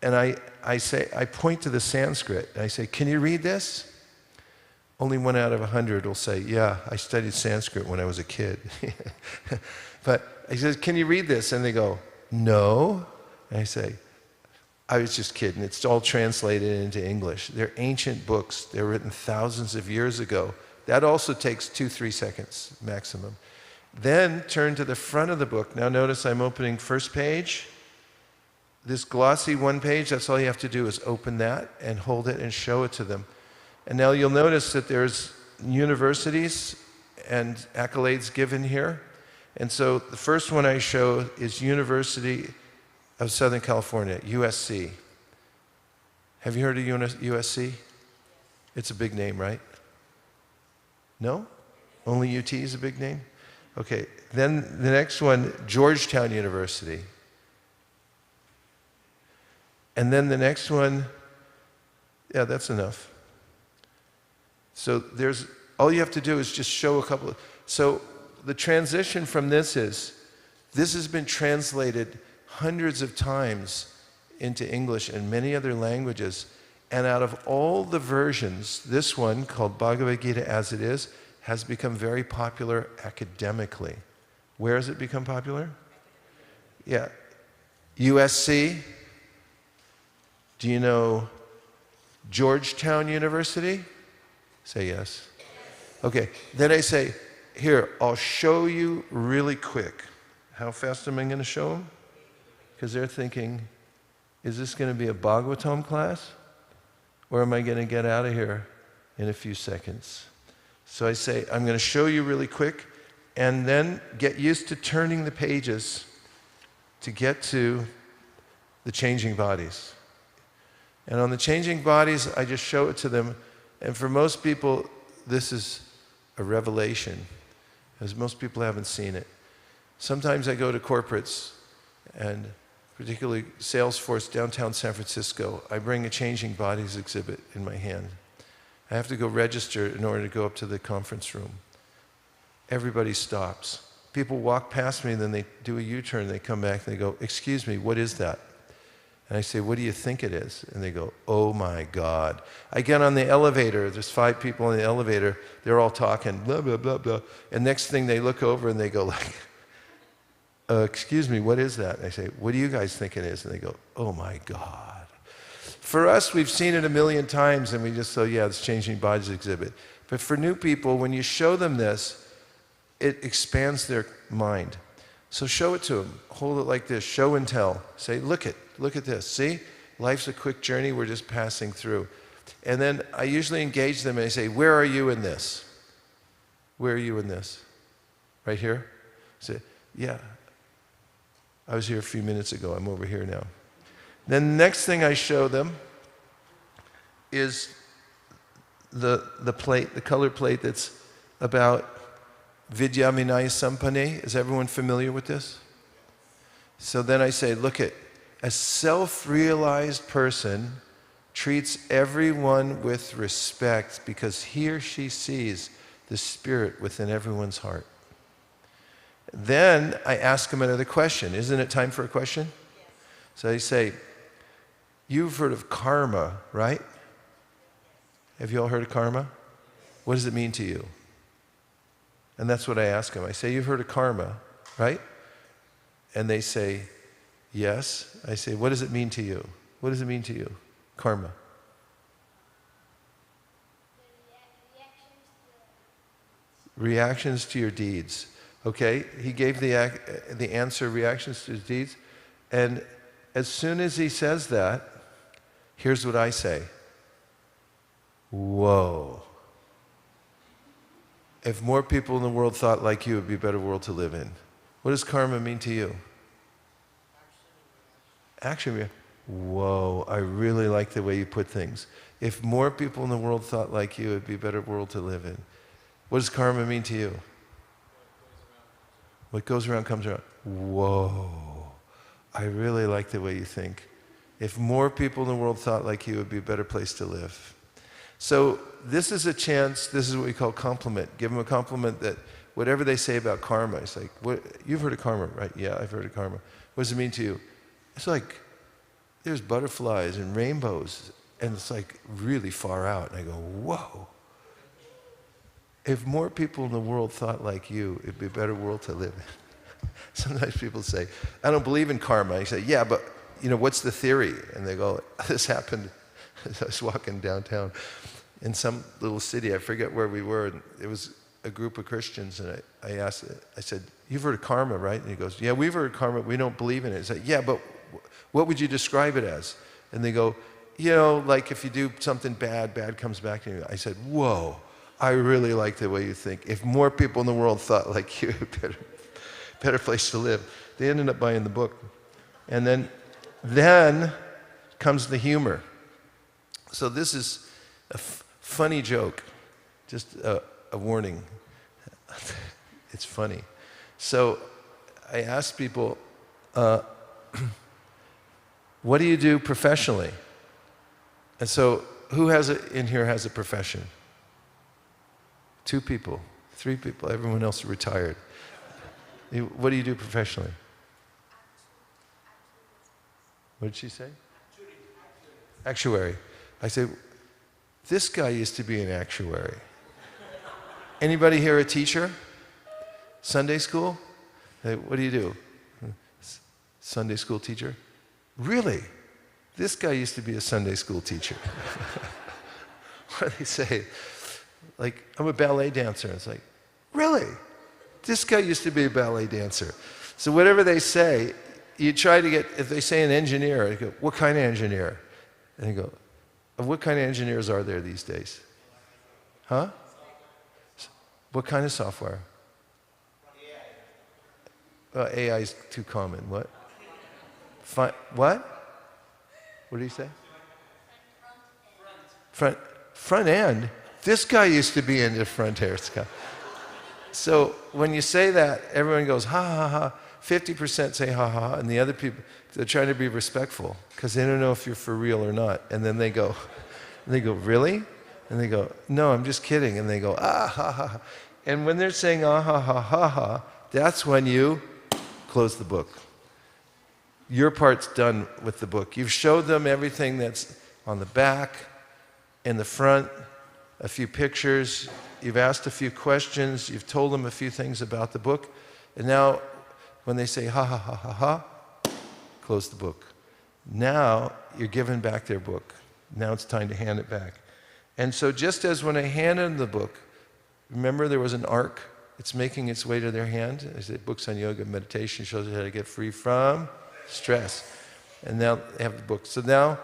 [SPEAKER 1] And I point to the Sanskrit, and I say, can you read this? Only 1 out of 100 will say, yeah, I studied Sanskrit when I was a kid. But I says, can you read this? And they go, no. And I say, I was just kidding. It's all translated into English. They're ancient books. They're written thousands of years ago. That also takes 2-3 seconds maximum. Then turn to the front of the book. Now notice I'm opening first page. This glossy one page, that's all you have to do is open that and hold it and show it to them. And now you'll notice that there's universities and accolades given here. And so the first one I show is University of Southern California, USC. Have you heard of USC? It's a big name, right? No? Only UT is a big name? Okay, then the next one, Georgetown University. And then the next one, yeah, that's enough. So all you have to do is just show a couple of, so the transition from this has been translated hundreds of times into English and many other languages. And out of all the versions, this one, called Bhagavad Gita as it is, has become very popular academically. Where has it become popular? Yeah. USC. Do you know Georgetown University? Say yes. Okay. Then I say, here, I'll show you really quick. How fast am I going to show them? Because they're thinking, is this going to be a Bhagavatam class? Or am I going to get out of here in a few seconds? So I say, I'm going to show you really quick, and then get used to turning the pages to get to the changing bodies. And on the changing bodies, I just show it to them. And for most people, this is a revelation, as most people haven't seen it. Sometimes I go to corporates, and particularly Salesforce, downtown San Francisco, I bring a changing bodies exhibit in my hand. I have to go register in order to go up to the conference room. Everybody stops. People walk past me, and then they do a U-turn, they come back, and they go, excuse me, what is that? And I say, what do you think it is? And they go, oh my God. I get on the elevator, there's 5 people in the elevator, they're all talking, blah, blah, blah, blah. And next thing they look over and they go like, excuse me, what is that? And I say, what do you guys think it is? And they go, oh my God. For us, we've seen it a million times and we just say, yeah, it's changing bodies exhibit. But for new people, when you show them this, it expands their mind. So show it to them. Hold it like this, show and tell. Say, look at this. See? Life's a quick journey, we're just passing through. And then I usually engage them and I say, where are you in this? Where are you in this? Right here? Say, yeah. I was here a few minutes ago, I'm over here now. Then the next thing I show them is the plate, the color plate that's about Vidya Vinaya Sampanne. Is everyone familiar with this? So then I say, look at, a self-realized person treats everyone with respect because he or she sees the spirit within everyone's heart. Then I ask them another question. Isn't it time for a question? Yes. So I say, you've heard of karma, right? Have you all heard of karma? What does it mean to you? And that's what I ask them. I say, you've heard of karma, right? And they say, yes. I say, what does it mean to you? What does it mean to you? Karma. Reactions to your deeds. Okay, he gave the answer, reactions to his deeds. And as soon as he says that, here's what I say. Whoa. If more people in the world thought like you, it would be a better world to live in. What does karma mean to you? Action. Whoa, I really like the way you put things. If more people in the world thought like you, it would be a better world to live in. What does karma mean to you? What goes around comes around. Whoa, I really like the way you think. If more people in the world thought like you, it would be a better place to live. So this is a chance, this is what we call compliment. Give them a compliment that whatever they say about karma, it's like, you've heard of karma, right? Yeah, I've heard of karma. What does it mean to you? It's like, there's butterflies and rainbows, and it's like really far out. And I go, whoa. If more people in the world thought like you, it'd be a better world to live in. Sometimes people say, I don't believe in karma. I say, yeah, but what's the theory? And they go, this happened as I was walking downtown in some little city. I forget where we were. And it was a group of Christians, and I asked, I said, you've heard of karma, right? And he goes, yeah, we've heard of karma. We don't believe in it. I said, yeah, but what would you describe it as? And they go, like if you do something bad, bad comes back to you. I said, whoa. I really like the way you think. If more people in the world thought like you, better place to live. They ended up buying the book. And then Then comes the humor. So this is a funny joke, just a warning. It's funny. So I asked people, what do you do professionally? And so who in here has a profession? 2 people, 3 people, everyone else are retired. What do you do professionally? What did she say? Actuary. I say, this guy used to be an actuary. Anybody here a teacher? Sunday school? Hey, what do you do? Sunday school teacher? Really? This guy used to be a Sunday school teacher. What do they say? Like, I'm a ballet dancer. It's like, really? This guy used to be a ballet dancer. So whatever they say, you try to get, if they say an engineer, you go, what kind of engineer? And you go, what kind of engineers are there these days? Huh? What kind of software? AI is too common. What? What? What did he say? Front end? This guy used to be into front hair. So when you say that, everyone goes, ha, ha, ha. 50% say ha, ha, ha. And the other people, they're trying to be respectful because they don't know if you're for real or not. And then they go, really? And they go, no, I'm just kidding. And they go, ah, ha, ha, ha. And when they're saying, ah, ha, ha, ha, ha, that's when you close the book. Your part's done with the book. You've showed them everything that's on the back, in the front, a few pictures. You've asked a few questions. You've told them a few things about the book. And now, when they say, ha, ha, ha, ha, ha, close the book. Now, you're giving back their book. Now it's time to hand it back. And so just as when I handed them the book, remember there was an arc? It's making its way to their hand. I said, books on yoga and meditation shows you how to get free from stress. And now they have the book. So now,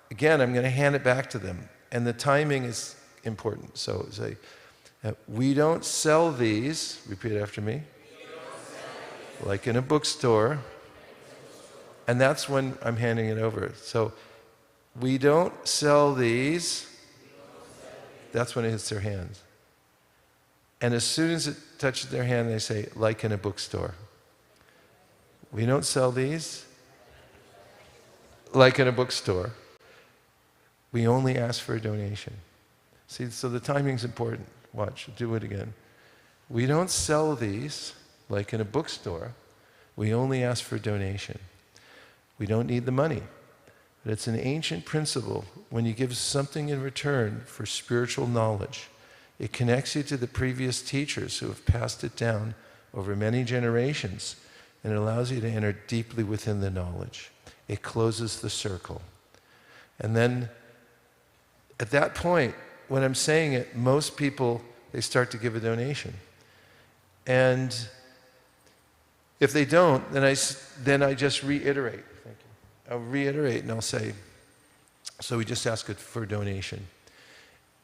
[SPEAKER 1] again, I'm going to hand it back to them. And the timing is important. So say, we don't sell these, repeat after me, like in a bookstore. And that's when I'm handing it over. So we don't sell these. That's when it hits their hands. And as soon as it touches their hand, they say, like in a bookstore. We don't sell these like in a bookstore. We only ask for a donation. See, so the timing's important. Watch, do it again. We don't sell these like in a bookstore. We only ask for a donation. We don't need the money. But it's an ancient principle. When you give something in return for spiritual knowledge, it connects you to the previous teachers who have passed it down over many generations, and it allows you to enter deeply within the knowledge. It closes the circle. And then, at that point, when I'm saying it, most people, they start to give a donation. And if they don't, then I just reiterate. Thank you. I'll reiterate and I'll say, so we just ask it for a donation.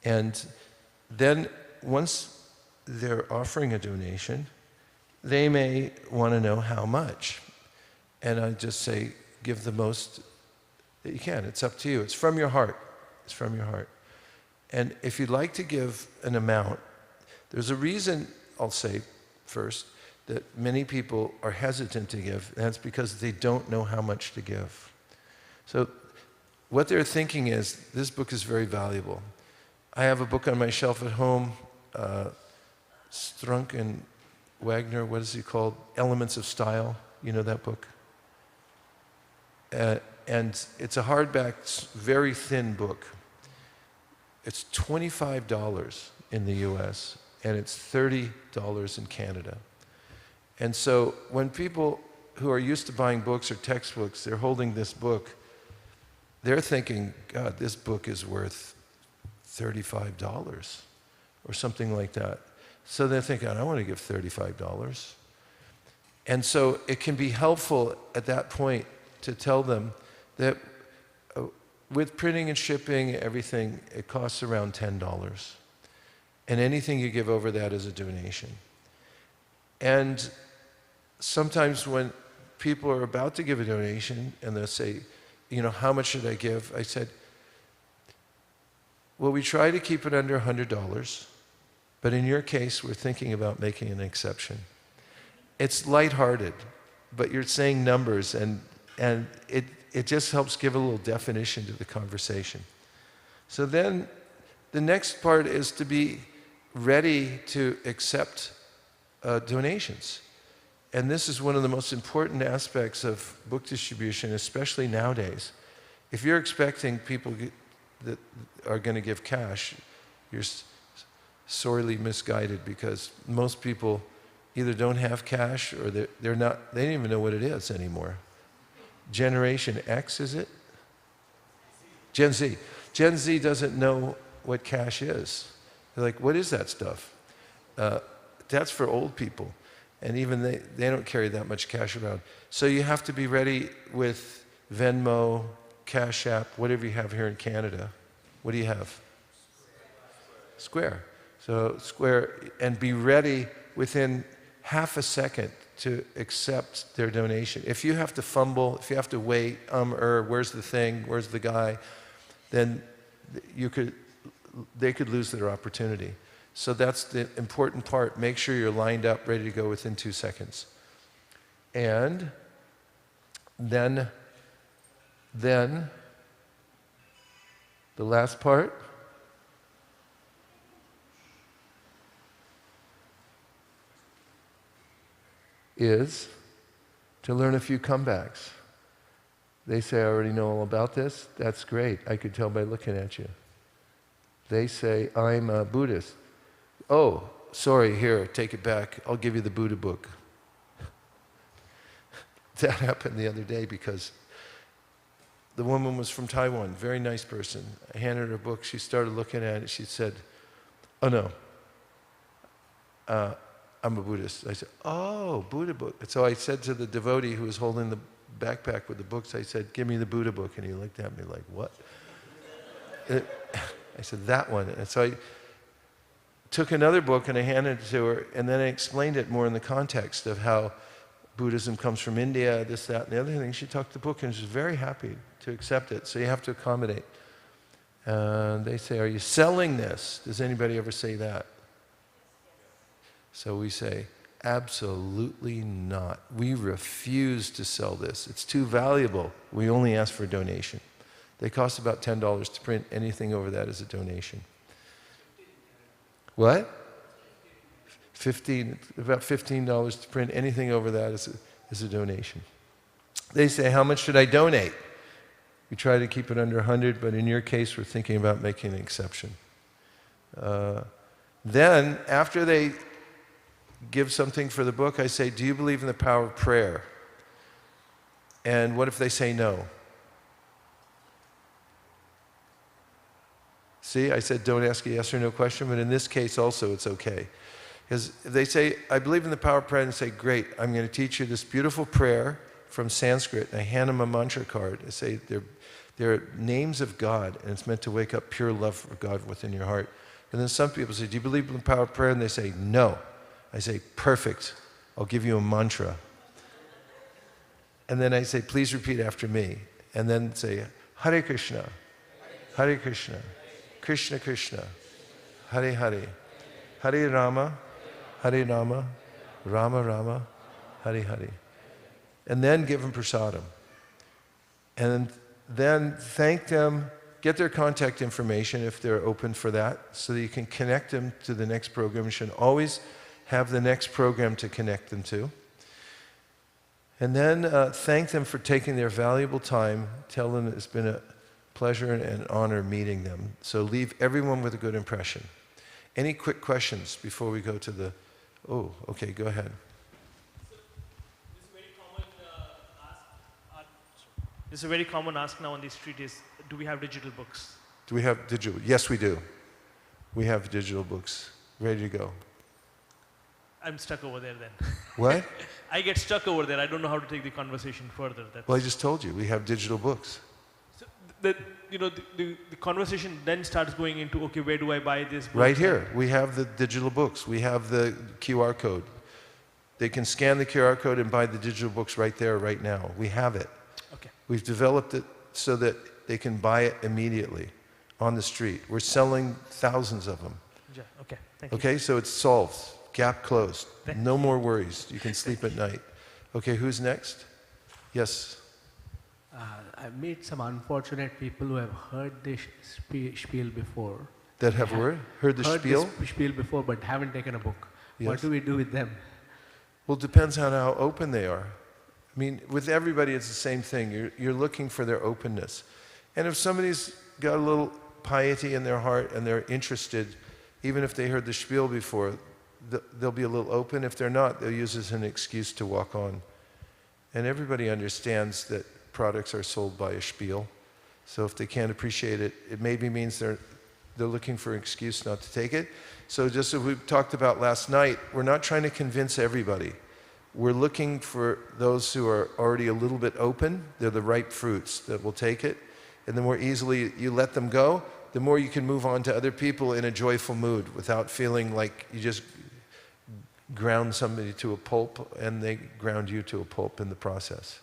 [SPEAKER 1] And then once they're offering a donation, they may want to know how much. And I just say, give the most that you can. It's up to you. It's from your heart. It's from your heart. And if you'd like to give an amount, there's a reason, I'll say first, that many people are hesitant to give. And that's because they don't know how much to give. So what they're thinking is, this book is very valuable. I have a book on my shelf at home, Strunk and Wagner, what is he called? Elements of Style. You know that book? And it's a hardback, very thin book. It's $25 in the US, and it's $30 in Canada. And so when people who are used to buying books or textbooks, they're holding this book, they're thinking, God, this book is worth $35 or something like that. So they're thinking, I don't want to give $35. And so it can be helpful at that point to tell them that with printing and shipping, everything, it costs around $10. And anything you give over that is a donation. And sometimes when people are about to give a donation and they'll say, how much should I give? I said, well, we try to keep it under $100, but in your case, we're thinking about making an exception. It's lighthearted, but you're saying numbers, and it just helps give a little definition to the conversation. So then the next part is to be ready to accept donations. And this is one of the most important aspects of book distribution, especially nowadays. If you're expecting people that are going to give cash, you're sorely misguided, because most people either don't have cash or they don't even know what it is anymore. Generation X, is it? Gen Z. Gen Z doesn't know what cash is. They're like, what is that stuff? That's for old people. And even they don't carry that much cash around. So you have to be ready with Venmo, Cash App, whatever you have here in Canada. What do you have? Square. So Square, and be ready within half a second to accept their donation. If you have to fumble, if you have to wait, where's the thing, where's the guy, then they could lose their opportunity. So that's the important part. Make sure you're lined up, ready to go within 2 seconds. And then the last part is to learn a few comebacks. They say, I already know all about this. That's great. I could tell by looking at you. They say, I'm a Buddhist. Oh, sorry, here, take it back. I'll give you the Buddha book. That happened the other day because the woman was from Taiwan, very nice person. I handed her a book. She started looking at it. She said, oh, no, I'm a Buddhist. I said, oh, Buddha book. And so I said to the devotee who was holding the backpack with the books, I said, give me the Buddha book. And he looked at me like, what? I said, that one. And so I took another book and I handed it to her, and then I explained it more in the context of how Buddhism comes from India, this, that, and the other thing. She took the book and she was very happy to accept it. So you have to accommodate. And they say, are you selling this? Does anybody ever say that? So we say, absolutely not. We refuse to sell this. It's too valuable. We only ask for a donation. They cost about $10 to print. Anything over that is a donation. What? About $15 to print. Anything over that is a donation. They say, how much should I donate? We try to keep it under 100, but in your case, we're thinking about making an exception. Then, after they give something for the book, I say, do you believe in the power of prayer? And what if they say no? See, I said don't ask a yes or no question, but in this case also it's okay. Because if they say, I believe in the power of prayer, and say, great, I'm going to teach you this beautiful prayer from Sanskrit, and I hand them a mantra card. I say, they're names of God, and it's meant to wake up pure love for God within your heart. And then some people say, do you believe in the power of prayer? And they say, no. I say, perfect, I'll give you a mantra. And then I say, please repeat after me. And then say, Hare Krishna, Hare Krishna, Krishna Krishna, Hare Hare, Hare Rama, Hare Rama, Rama Rama, Hare Hare. And then give them prasadam. And then thank them, get their contact information if they're open for that, so that you can connect them to the next program. You should always have the next program to connect them to. And then thank them for taking their valuable time. Tell them it's been a pleasure and an honor meeting them. So leave everyone with a good impression. Any quick questions before we go to the... Oh, okay, go ahead.
[SPEAKER 8] This is a very common ask now on the street is, do we have digital books?
[SPEAKER 1] Do we have digital? Yes, we do. We have digital books ready to go.
[SPEAKER 8] I'm stuck over there then.
[SPEAKER 1] What?
[SPEAKER 8] I get stuck over there. I don't know how to take the conversation further.
[SPEAKER 1] Well, I just told you, we have digital books.
[SPEAKER 8] So the conversation then starts going into, okay, where do I buy this book?
[SPEAKER 1] Right here, we have the digital books. We have the QR code. They can scan the QR code and buy the digital books right there, right now. We have it.
[SPEAKER 8] Okay.
[SPEAKER 1] We've developed it so that they can buy it immediately on the street. We're selling thousands of them.
[SPEAKER 8] Yeah, okay, thank you.
[SPEAKER 1] Okay, so it's solved. Gap closed.
[SPEAKER 8] Thank
[SPEAKER 1] No more worries. You can sleep at night. Okay, who's next? Yes.
[SPEAKER 6] I've met some unfortunate people who have heard this spiel before.
[SPEAKER 1] That have heard the spiel?
[SPEAKER 6] This spiel before but haven't taken a book.
[SPEAKER 1] Yes.
[SPEAKER 6] What do we do with them?
[SPEAKER 1] Well, it depends on how open they are. I mean, with everybody, it's the same thing. You're looking for their openness. And if somebody's got a little piety in their heart and they're interested, even if they heard the spiel before, they'll be a little open. If they're not, they'll use it as an excuse to walk on. And everybody understands that products are sold by a spiel. So if they can't appreciate it, it maybe means they're looking for an excuse not to take it. So just as we talked about last night, we're not trying to convince everybody. We're looking for those who are already a little bit open. They're the ripe fruits that will take it. And the more easily you let them go, the more you can move on to other people in a joyful mood without feeling like you just ground somebody to a pulp and they ground you to a pulp in the process.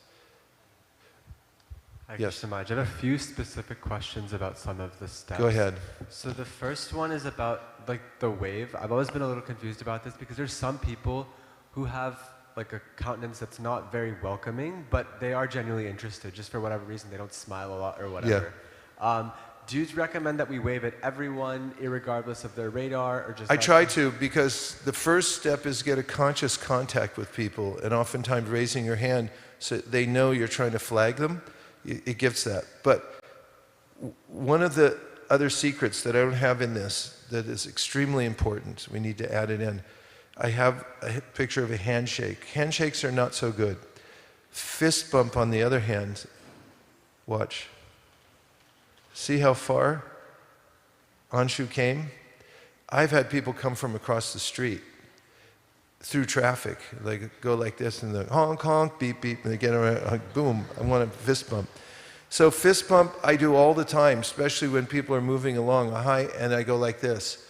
[SPEAKER 1] Yes.
[SPEAKER 9] I have a few specific questions about some of the steps.
[SPEAKER 1] Go ahead.
[SPEAKER 9] So the first one is about like the wave. I've always been a little confused about this because there's some people who have like a countenance that's not very welcoming, but they are genuinely interested. Just for whatever reason, they don't smile a lot or whatever. Yeah. Do you recommend that we wave at everyone, irregardless of their radar, or just?
[SPEAKER 1] I try to, because the first step is get a conscious contact with people, and oftentimes raising your hand so they know you're trying to flag them. It gives that. But one of the other secrets that I don't have in this that is extremely important, we need to add it in. I have a picture of a handshake. Handshakes are not so good. Fist bump, on the other hand, watch. See how far Anshu came? I've had people come from across the street through traffic. They go like this and they honk, honk, beep, beep, and they get around, like, boom, I want a fist bump. So fist bump I do all the time, especially when people are moving along, hi, and I go like this.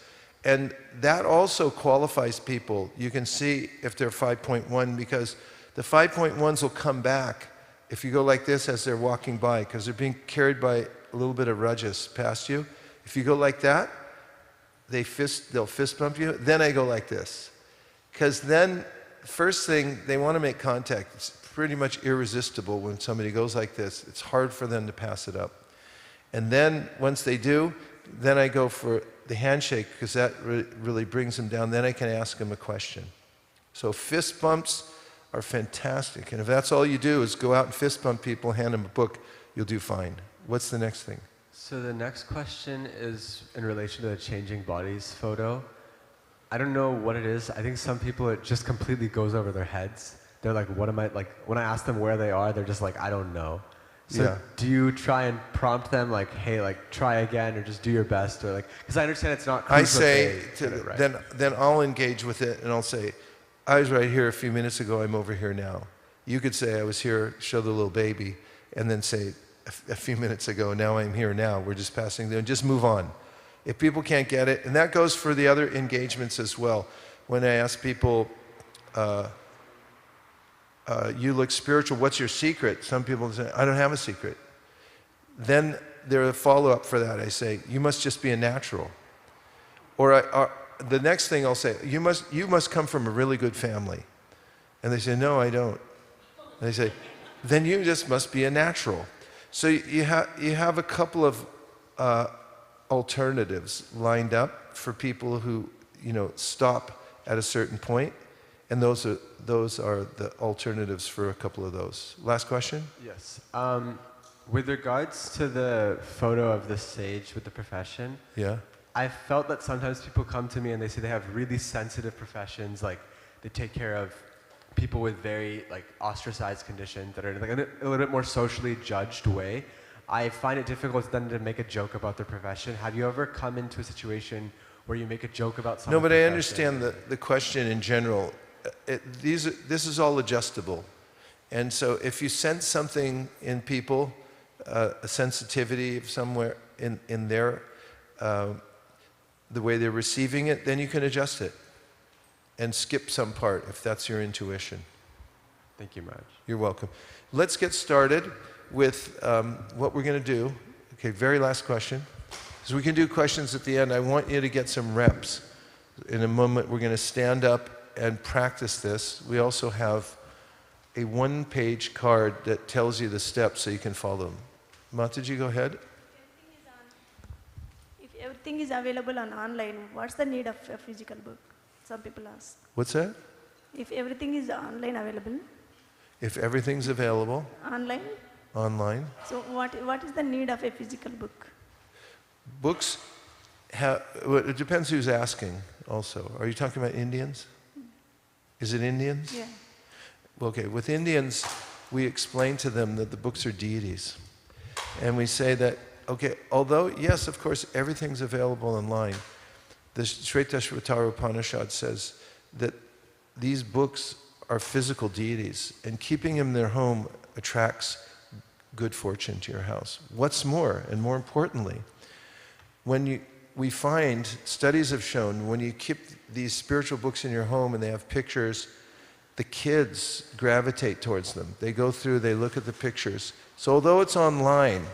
[SPEAKER 1] And that also qualifies people. You can see if they're 5.1 because the 5.1s will come back if you go like this as they're walking by because they're being carried by a little bit of rajas past you. If you go like that, they'll fist bump you. Then I go like this. Because then, first thing, they want to make contact. It's pretty much irresistible when somebody goes like this. It's hard for them to pass it up. And then, once they do, then I go for the handshake because that really brings them down. Then I can ask them a question. So fist bumps are fantastic. And if that's all you do is go out and fist bump people, hand them a book, you'll do fine. What's the next thing?
[SPEAKER 9] So the next question is in relation to the changing bodies photo. I don't know what it is. I think some people, it just completely goes over their heads. They're like, what am I, like, when I ask them where they are, they're just like, I don't know. So
[SPEAKER 1] yeah.
[SPEAKER 9] Do you try and prompt them like, hey, like, try again, or just do your best, or like, because I understand it's not
[SPEAKER 1] I say,
[SPEAKER 9] right?
[SPEAKER 1] then I'll engage with it and I'll say, I was right here a few minutes ago, I'm over here now. You could say, I was here, show the little baby, and then say, a few minutes ago, now I'm here now, we're just passing there, and just move on. If people can't get it, and that goes for the other engagements as well. When I ask people, you look spiritual, what's your secret? Some people say, I don't have a secret. Then there's a follow-up for that. I say, you must just be a natural. Or the next thing I'll say, you must come from a really good family. And they say, no, I don't. And they say, then you just must be a natural. So you have a couple of alternatives lined up for people who, stop at a certain point, and those are the alternatives for a couple of those. Last question?
[SPEAKER 9] Yes. With regards to the photo of the sage with the profession,
[SPEAKER 1] yeah.
[SPEAKER 9] I felt that sometimes people come to me and they say they have really sensitive professions, like they take care of people with very like ostracized conditions that are like a little bit more socially judged way. I find it difficult then to make a joke about their profession. Have you ever come into a situation where you make a joke about someone's
[SPEAKER 1] No, but
[SPEAKER 9] profession?
[SPEAKER 1] I understand the question in general. This is all adjustable. And so if you sense something in people, a sensitivity of somewhere in their, the way they're receiving it, then you can adjust it and skip some part if that's your intuition.
[SPEAKER 9] Thank you, Maharaj.
[SPEAKER 1] You're welcome. Let's get started. with what we're going to do. Okay, very last question. So we can do questions at the end. I want you to get some reps. In a moment, we're going to stand up and practice this. We also have a one-page card that tells you the steps so you can follow them. Mataji, go ahead.
[SPEAKER 10] If everything is available on online, what's the need of a physical book? Some people ask.
[SPEAKER 1] What's that?
[SPEAKER 10] If everything is online available,
[SPEAKER 1] If everything's available
[SPEAKER 10] online,
[SPEAKER 1] online,
[SPEAKER 10] so what is the need of a physical book?
[SPEAKER 1] books have, well, it depends who's asking also. Are you talking about Indians? Is it Indians?
[SPEAKER 10] Yeah.
[SPEAKER 1] Okay, with Indians, we explain to them that the books are deities. And we say that, okay, although, yes, of course, everything's available online, the Shvetashvatara Upanishad says that these books are physical deities, and keeping them in their home attracts good fortune to your house. What's more, and more importantly, we find, studies have shown, when you keep these spiritual books in your home and they have pictures, the kids gravitate towards them. They go through, they look at the pictures. So although it's online,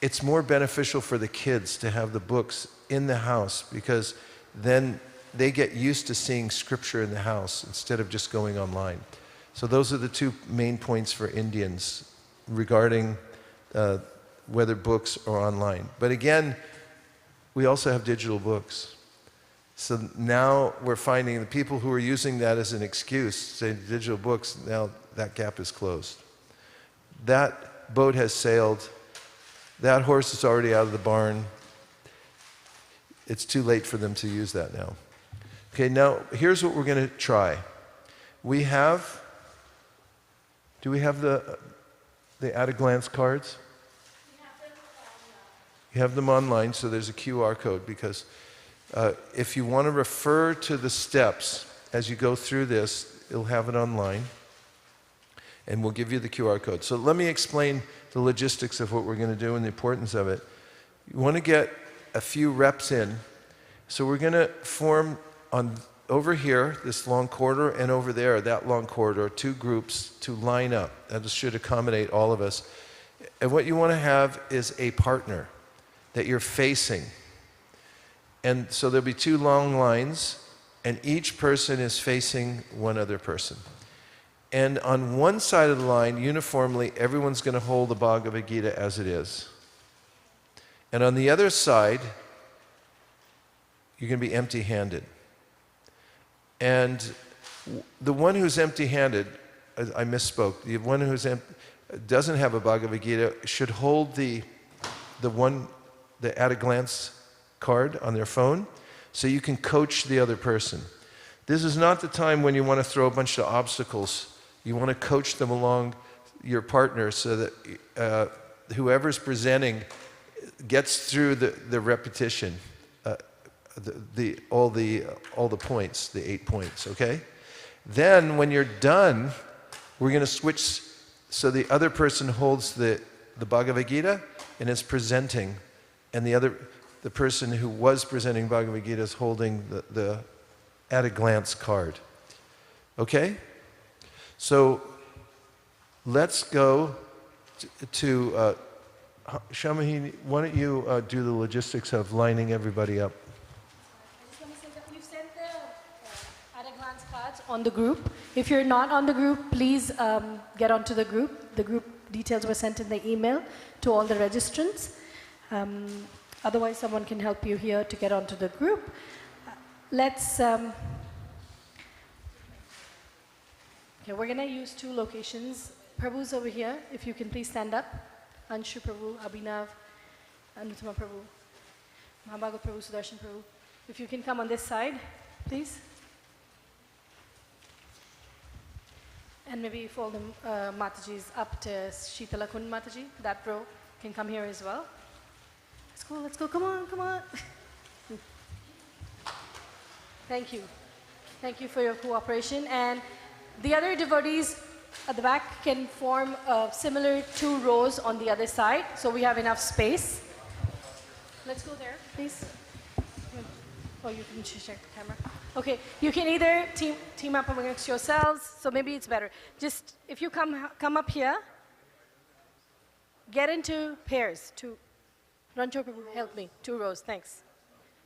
[SPEAKER 1] it's more beneficial for the kids to have the books in the house, because then they get used to seeing scripture in the house instead of just going online. So those are the two main points for Indians regarding whether books are online. But again, we also have digital books. So now we're finding the people who are using that as an excuse, say digital books, now that gap is closed. That boat has sailed. That horse is already out of the barn. It's too late for them to use that now. Okay, now here's what we're going to try. We have, do we have the at-a-glance cards? You have them online, so there's a QR code, because if you want to refer to the steps as you go through this, you'll have it online, and we'll give you the QR code. So let me explain the logistics of what we're going to do and the importance of it. You want to get a few reps in, so we're going to form on over here, this long corridor, and over there, that long corridor, two groups to line up. That should accommodate all of us. And what you want to have is a partner that you're facing. And so there'll be two long lines, and each person is facing one other person. And on one side of the line, uniformly, everyone's going to hold the Bhagavad Gita as it is. And on the other side, you're going to be empty-handed. And the one who's empty-handed, I misspoke, the one who doesn't have a Bhagavad Gita should hold the at-a-glance card on their phone, so you can coach the other person. This is not the time when you want to throw a bunch of obstacles. You want to coach them along your partner so that whoever's presenting gets through the repetition, all the points, the 8 points, okay? Then when you're done, we're going to switch so the other person holds the Bhagavad Gita and is presenting, and the person who was presenting Bhagavad Gita is holding the at-a-glance card. Okay? So let's go to Shamahi, why don't you do the logistics of lining everybody up?
[SPEAKER 11] We've sent the at-a-glance cards on the group. If you're not on the group, please get onto the group. The group details were sent in the email to all the registrants. Otherwise, someone can help you here to get onto the group. Let's... okay, we're going to use two locations. Prabhu's over here. If you can please stand up. Anshu Prabhu, Abhinav, Anuttama Prabhu, Mahabhagat Prabhu, Sudarshan Prabhu. If you can come on this side, please. And maybe if all the Matajis up to Sheetala Kund Mataji, that row can come here as well. Let's go, come on, come on. Thank you. Thank you for your cooperation. And the other devotees at the back can form similar two rows on the other side, so we have enough space. Let's go there, please. Oh, you can check the camera. Okay, you can either team up amongst yourselves, so maybe it's better. Just, if you come up here, get into pairs. Rancho, Prabhu, help me. 2 rows, thanks.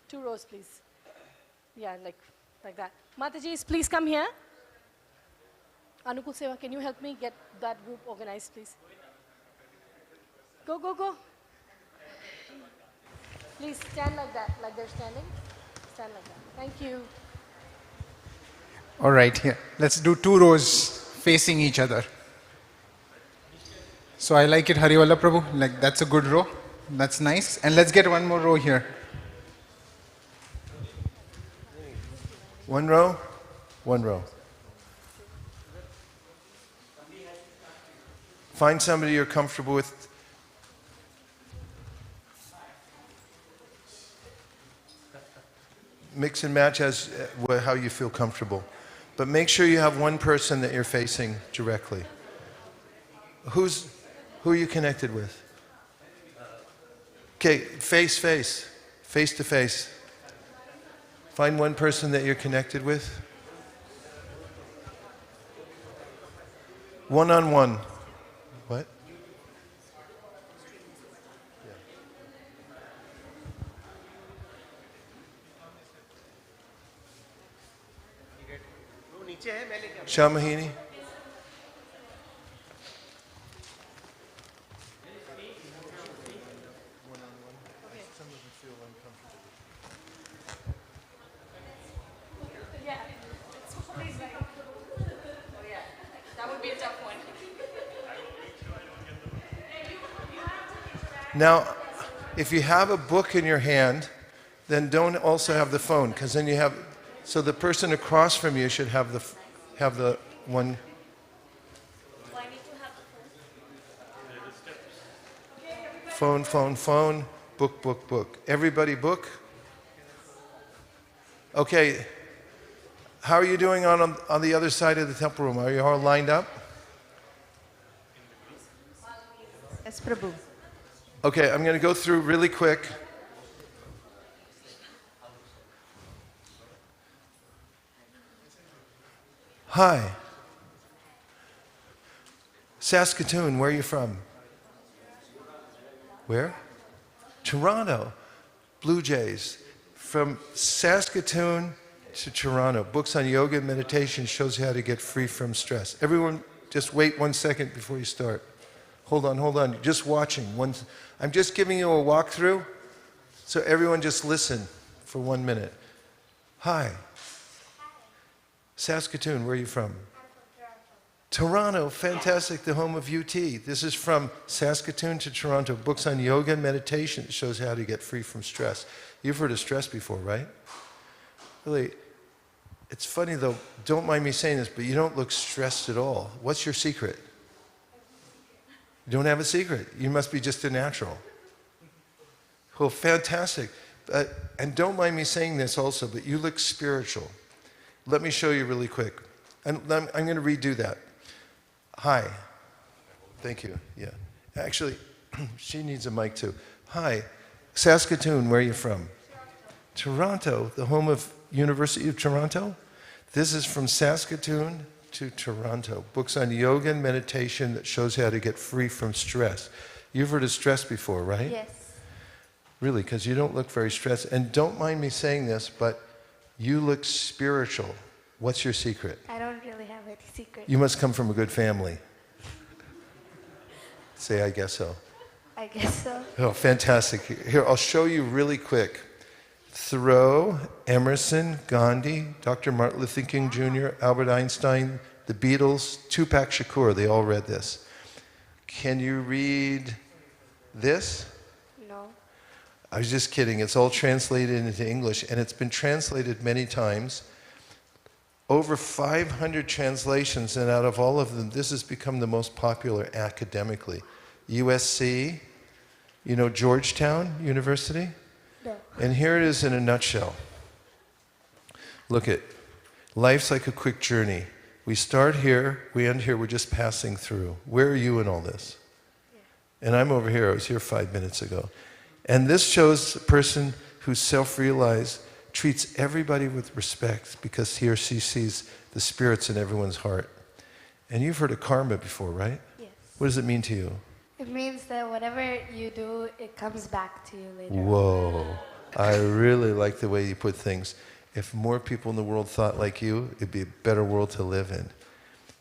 [SPEAKER 11] 2 rows, please. Yeah, like that. Matajis, please come here. Anukul Seva, can you help me get that group organized, please? Go, go, go. Please stand like that, like they're standing. Stand like that. Thank you.
[SPEAKER 12] All right, here. Let's do 2 rows facing each other. So I like it, Hariwala Prabhu. Like, that's a good row. That's nice. And let's get 1 more row here.
[SPEAKER 1] 1 row? 1 row. Find somebody you're comfortable with. Mix and match as how you feel comfortable. But make sure you have 1 person that you're facing directly. Who are you connected with? Okay, face to face. Find 1 person that you're connected with. One-on-one. What? Shamahini? Now, if you have a book in your hand, then don't also have the phone, because then you have, so the person across from you should have the one. Phone, book. Everybody book? Okay. How are you doing on the other side of the temple room? Are you all lined up?
[SPEAKER 13] Yes, Prabhu.
[SPEAKER 1] Okay, I'm going to go through really quick. Hi. Saskatoon, where are you from? Where? Toronto. Blue Jays. From Saskatoon to Toronto. Books on yoga and meditation shows you how to get free from stress. Everyone, just wait 1 second before you start. Hold on. Just watching. I'm just giving you a walkthrough, so everyone just listen for 1 minute. Hi. Saskatoon, where are you from? I'm from Toronto. Toronto, fantastic, the home of UT. This is from Saskatoon to Toronto. Books on yoga and meditation shows how to get free from stress. You've heard of stress before, right? Really, it's funny though, don't mind me saying this, but you don't look stressed at all. What's your secret? You don't have a secret. You must be just a natural. Well, fantastic. And don't mind me saying this also, but you look spiritual. Let me show you really quick. And I'm going to redo that. Hi. Thank you. Yeah. Actually, she needs a mic too. Hi. Saskatoon, where are you from? Toronto, the home of University of Toronto. This is from Saskatoon to Toronto. Books on yoga and meditation that shows how to get free from stress. You've heard of stress before, right?
[SPEAKER 2] Yes.
[SPEAKER 1] Really, because you don't look very stressed. And don't mind me saying this, but you look spiritual. What's your secret?
[SPEAKER 2] I don't really have any secret.
[SPEAKER 1] You must come from a good family. Say, I guess so.
[SPEAKER 2] I guess so.
[SPEAKER 1] Oh, fantastic. Here, I'll show you really quick. Thoreau, Emerson, Gandhi, Dr. Martin Luther King Jr., Albert Einstein, the Beatles, Tupac Shakur, they all read this. Can you read this?
[SPEAKER 2] No.
[SPEAKER 1] I was just kidding. It's all translated into English, and it's been translated many times. Over 500 translations, and out of all of them, this has become the most popular academically. USC, you know Georgetown University?
[SPEAKER 2] No.
[SPEAKER 1] And here it is in a nutshell. Look at, life's like a quick journey. We start here, we end here, we're just passing through. Where are you in all this? Yeah. And I'm over here, I was here 5 minutes ago. And this shows a person who's self-realized, treats everybody with respect because he or she sees the spirits in everyone's heart. And you've heard of karma before, right?
[SPEAKER 2] Yes.
[SPEAKER 1] What does it mean to you?
[SPEAKER 14] It means that whatever you do, it comes back to you later.
[SPEAKER 1] Whoa. I really like the way you put things. If more people in the world thought like you, it'd be a better world to live in.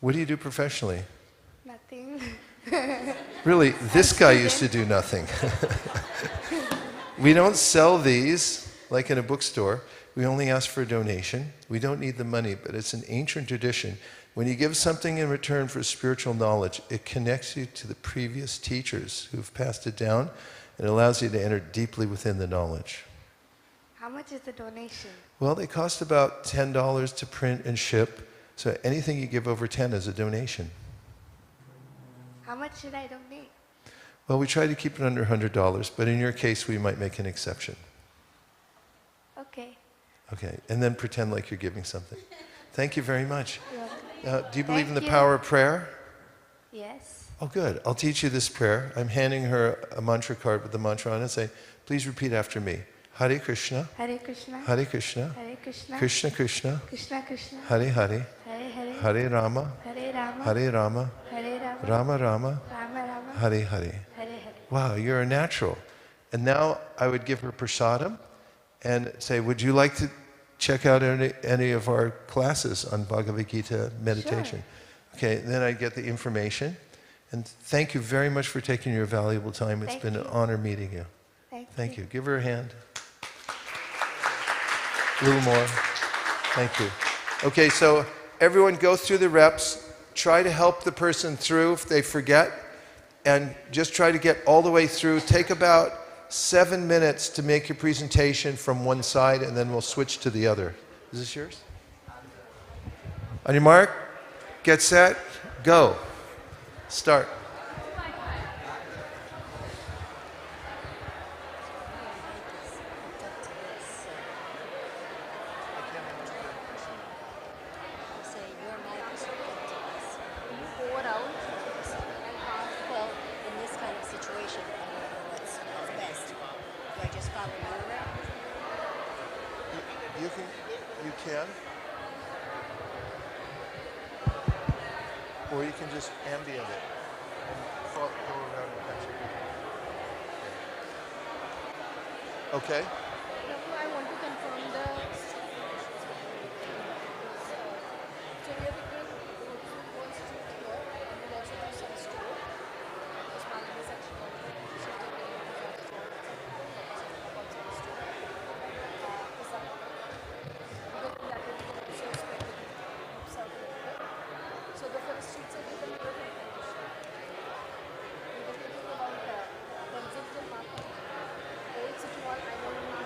[SPEAKER 1] What do you do professionally?
[SPEAKER 14] Nothing.
[SPEAKER 1] Really, this guy used to do nothing. We don't sell these like in a bookstore. We only ask for a donation. We don't need the money, but it's an ancient tradition. When you give something in return for spiritual knowledge, it connects you to the previous teachers who've passed it down and allows you to enter deeply within the knowledge.
[SPEAKER 14] How much is the donation?
[SPEAKER 1] Well, they cost about $10 to print and ship, so anything you give over 10 is a donation.
[SPEAKER 14] How much should I donate?
[SPEAKER 1] Well, we try to keep it under $100, but in your case, we might make an exception.
[SPEAKER 14] Okay.
[SPEAKER 1] Okay, and then pretend like you're giving something. Thank you very much.
[SPEAKER 14] You're welcome.
[SPEAKER 1] Do you believe in the
[SPEAKER 14] Thank
[SPEAKER 1] power
[SPEAKER 14] you.
[SPEAKER 1] of prayer?
[SPEAKER 14] Yes.
[SPEAKER 1] Oh, good. I'll teach you this prayer. I'm handing her a mantra card with the mantra on it. Say, please repeat after me. Hare Krishna.
[SPEAKER 14] Hare Krishna.
[SPEAKER 1] Hare Krishna.
[SPEAKER 14] Hare Krishna.
[SPEAKER 1] Krishna Krishna.
[SPEAKER 14] Krishna Krishna.
[SPEAKER 1] Hare Hare.
[SPEAKER 14] Hare Hare.
[SPEAKER 1] Hare Rama.
[SPEAKER 14] Hare Rama.
[SPEAKER 1] Hare Rama.
[SPEAKER 14] Hare Rama.
[SPEAKER 1] Rama Rama.
[SPEAKER 14] Rama Rama.
[SPEAKER 1] Hare Hare.
[SPEAKER 14] Hare Hare.
[SPEAKER 1] Wow, you're a natural. And now I would give her prasadam and say, would you like to check out any of our classes on Bhagavad Gita meditation? Sure. Okay, then I get the information. And thank you very much for taking your valuable time. It's been an honor meeting you. Thank you. Give her a hand. A little more. Thank you. Okay, so everyone go through the reps. Try to help the person through if they forget. And just try to get all the way through. Take about 7 minutes to make your presentation from one side, and then we'll switch to the other. Is this yours? On your mark, get set, go. Start. You can. Or you can just ambient it and go around and touch it. Okay?
[SPEAKER 11] I want to confirm the. So we have to go one street here, and we'll also do some store. This one is actually so the first streets are given here. We were thinking about Kensington Market, Old City Hall, I know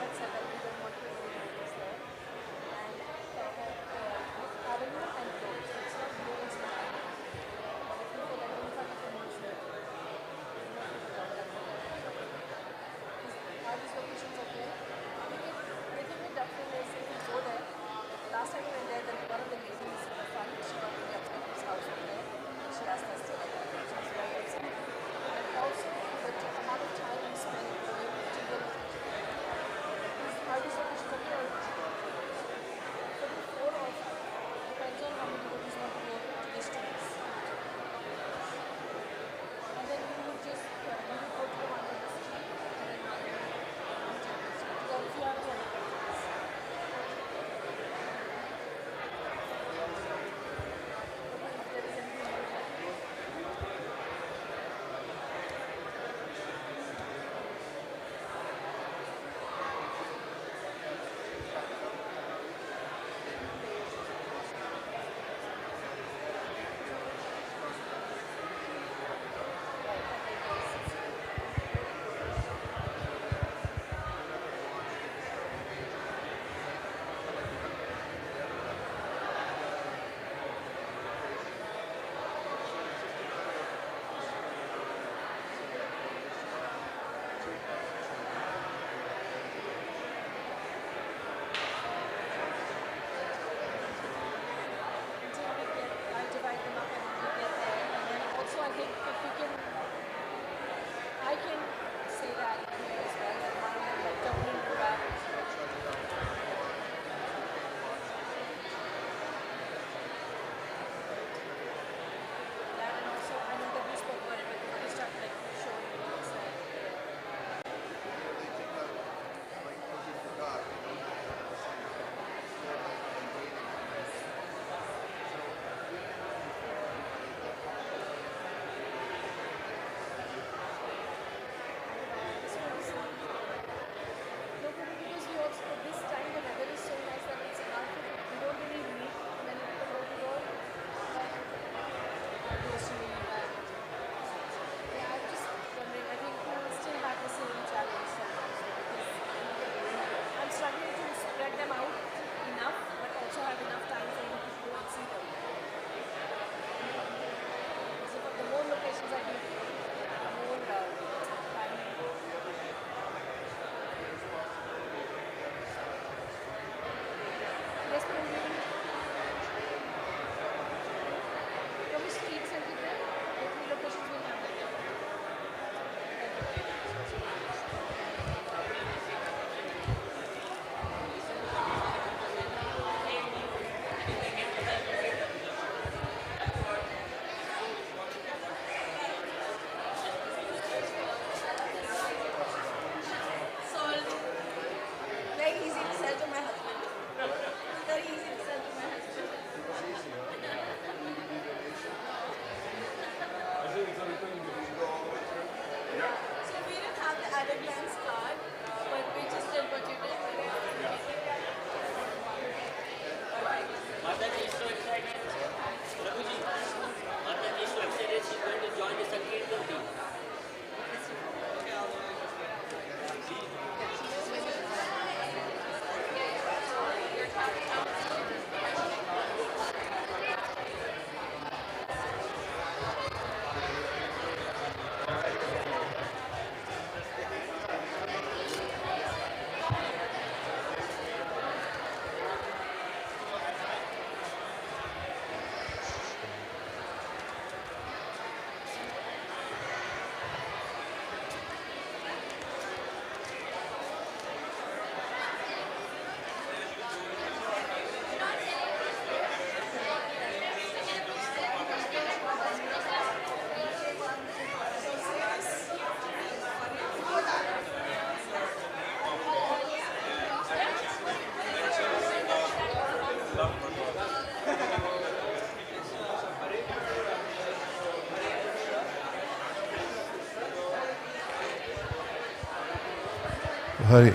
[SPEAKER 1] Hari.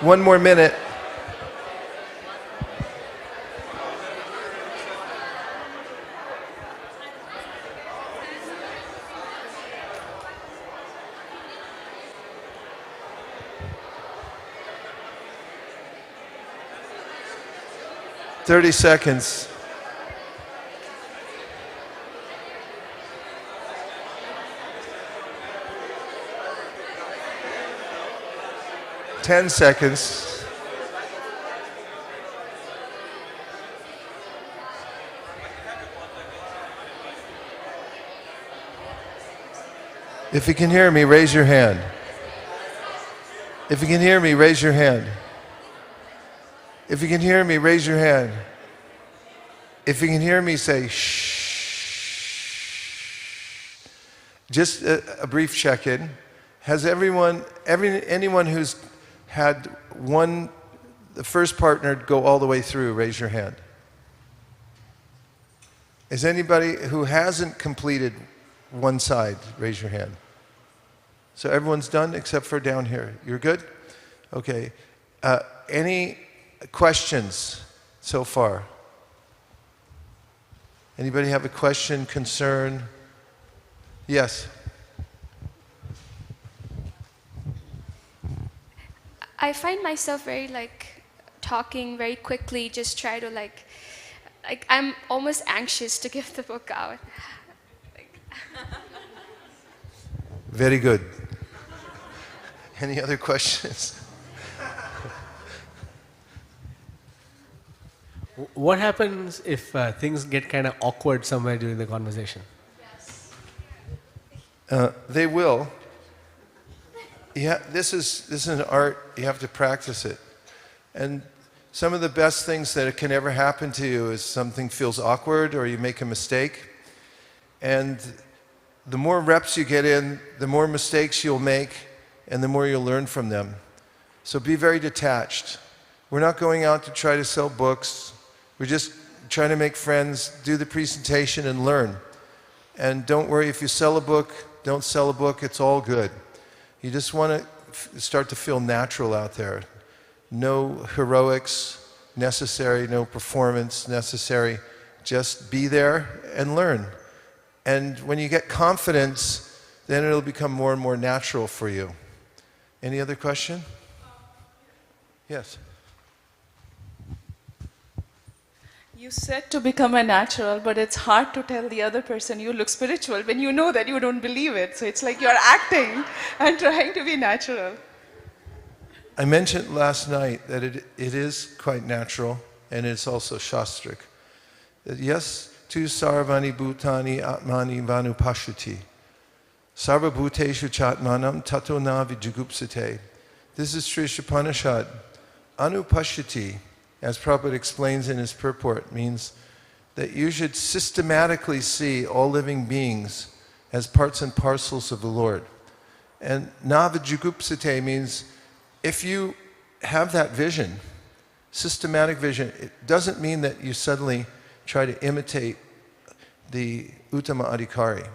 [SPEAKER 1] One more minute. $30. 10 seconds. If you can hear me, raise your hand. If you can hear me, raise your hand. If you can hear me, raise your hand. If you can hear me, say shh. Just a brief check-in. Has anyone who's had the first partner go all the way through, raise your hand. Is anybody who hasn't completed one side, raise your hand. So everyone's done except for down here. You're good? Okay. Any questions so far? Anybody have a question, concern? Yes.
[SPEAKER 15] I find myself very talking very quickly, just try to I'm almost anxious to give the book out.
[SPEAKER 1] Very good. Any other questions?
[SPEAKER 6] What happens if things get kind of awkward somewhere during the conversation?
[SPEAKER 1] They will. Yeah, this is an art. You have to practice it. And some of the best things that can ever happen to you is something feels awkward or you make a mistake. And the more reps you get in, the more mistakes you'll make and the more you'll learn from them. So be very detached. We're not going out to try to sell books. We're just trying to make friends, do the presentation and learn. And don't worry if you sell a book, don't sell a book, it's all good. You just want to start to feel natural out there. No heroics necessary, no performance necessary. Just be there and learn. And when you get confidence, then it'll become more and more natural for you. Any other question? Yes.
[SPEAKER 13] You said to become a natural, but it's hard to tell the other person you look spiritual when you know that you don't believe it. So it's like you're acting and trying to be natural.
[SPEAKER 1] I mentioned last night that it is quite natural and it's also shastric. That yes, tu sarvani bhutani atmani vanupashuti. Sarva bhuteshu chatmanam tato na vijugupsate. This is Sri Upanishad. Anupashuti, as Prabhupada explains in his purport, means that you should systematically see all living beings as parts and parcels of the Lord. And navajugupsate means if you have that vision, systematic vision, it doesn't mean that you suddenly try to imitate the Uttama Adhikari.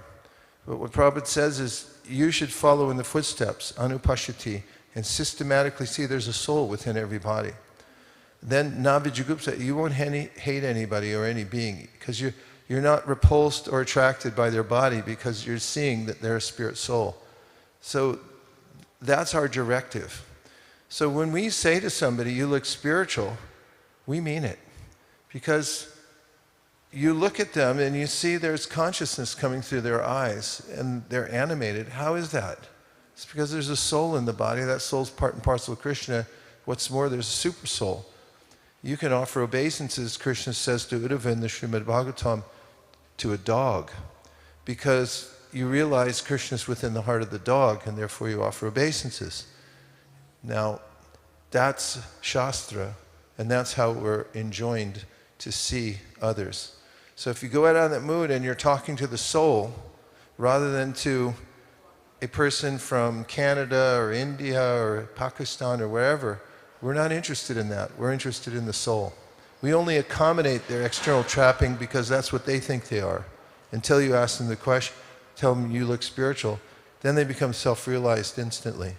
[SPEAKER 1] But what Prabhupada says is you should follow in the footsteps, anupashati, and systematically see there's a soul within every body. Then navijugupsa, you won't hate anybody or any being because you're not repulsed or attracted by their body because you're seeing that they're a spirit soul. So that's our directive. So when we say to somebody, you look spiritual, we mean it. Because you look at them and you see there's consciousness coming through their eyes and they're animated. How is that? It's because there's a soul in the body. That soul's part and parcel of Krishna. What's more, there's a super soul. You can offer obeisances, Krishna says to Uddhava in the Srimad Bhagavatam, to a dog. Because you realize Krishna's within the heart of the dog and therefore you offer obeisances. Now, that's Shastra, and that's how we're enjoined to see others. So if you go out on that mood and you're talking to the soul, rather than to a person from Canada or India or Pakistan or wherever, we're not interested in that. We're interested in the soul. We only accommodate their external trapping because that's what they think they are. Until you ask them the question, tell them you look spiritual, then they become self-realized instantly.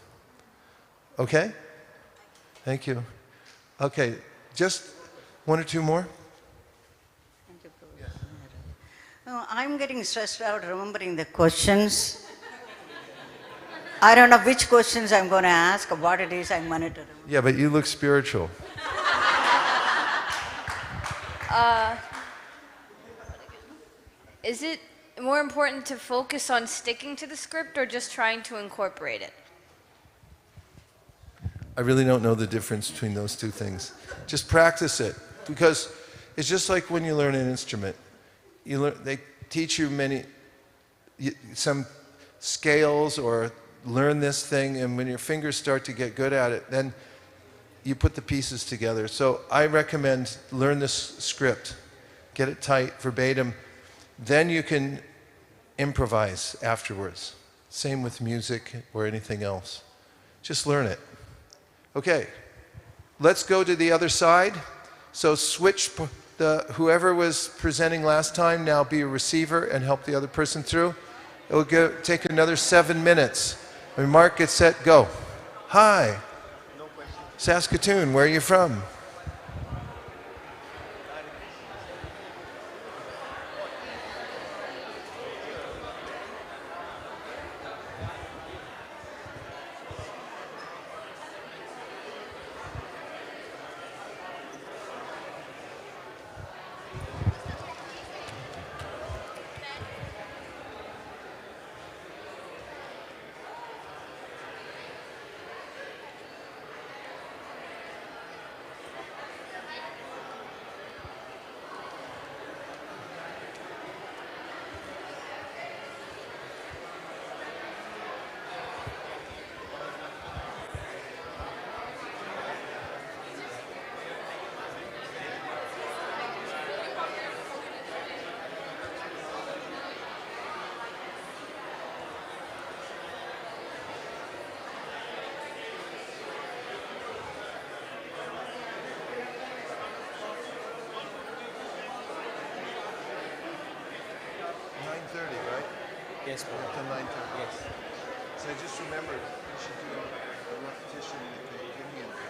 [SPEAKER 1] Okay? Thank you. Okay, just one or two more.
[SPEAKER 16] Thank you, Prabhu. No, I'm getting stressed out remembering the questions. I don't know which questions I'm going to ask or what it is I'm monitoring.
[SPEAKER 1] Yeah, but you look spiritual.
[SPEAKER 17] Is it more important to focus on sticking to the script or just trying to incorporate it?
[SPEAKER 1] I really don't know the difference between those two things. Just practice it, because it's just like when you learn an instrument. They teach you some scales or learn this thing, and when your fingers start to get good at it, then you put the pieces together. So I recommend learn this script, get it tight, verbatim, then you can improvise afterwards. Same with music or anything else. Just learn it. Okay, let's go to the other side. So switch, whoever was presenting last time, now be a receiver and help the other person through. It will take another 7 minutes. When Mark gets set, go. Hi. Saskatoon, where are you from?
[SPEAKER 3] Yes,
[SPEAKER 1] Till 9:30.
[SPEAKER 3] Yes.
[SPEAKER 1] So I just remembered you should do a repetition at the beginning of it.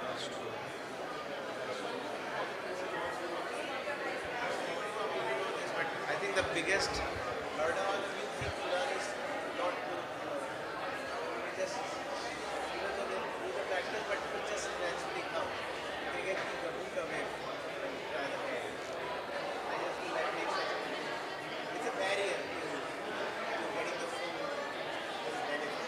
[SPEAKER 1] That's true. But I think the biggest hurdle all of you think to learn is not to just even though they do the practice, but it will just naturally come. They get the book away when you try the way. I just feel that makes sense. It's a barrier to getting the full benefit.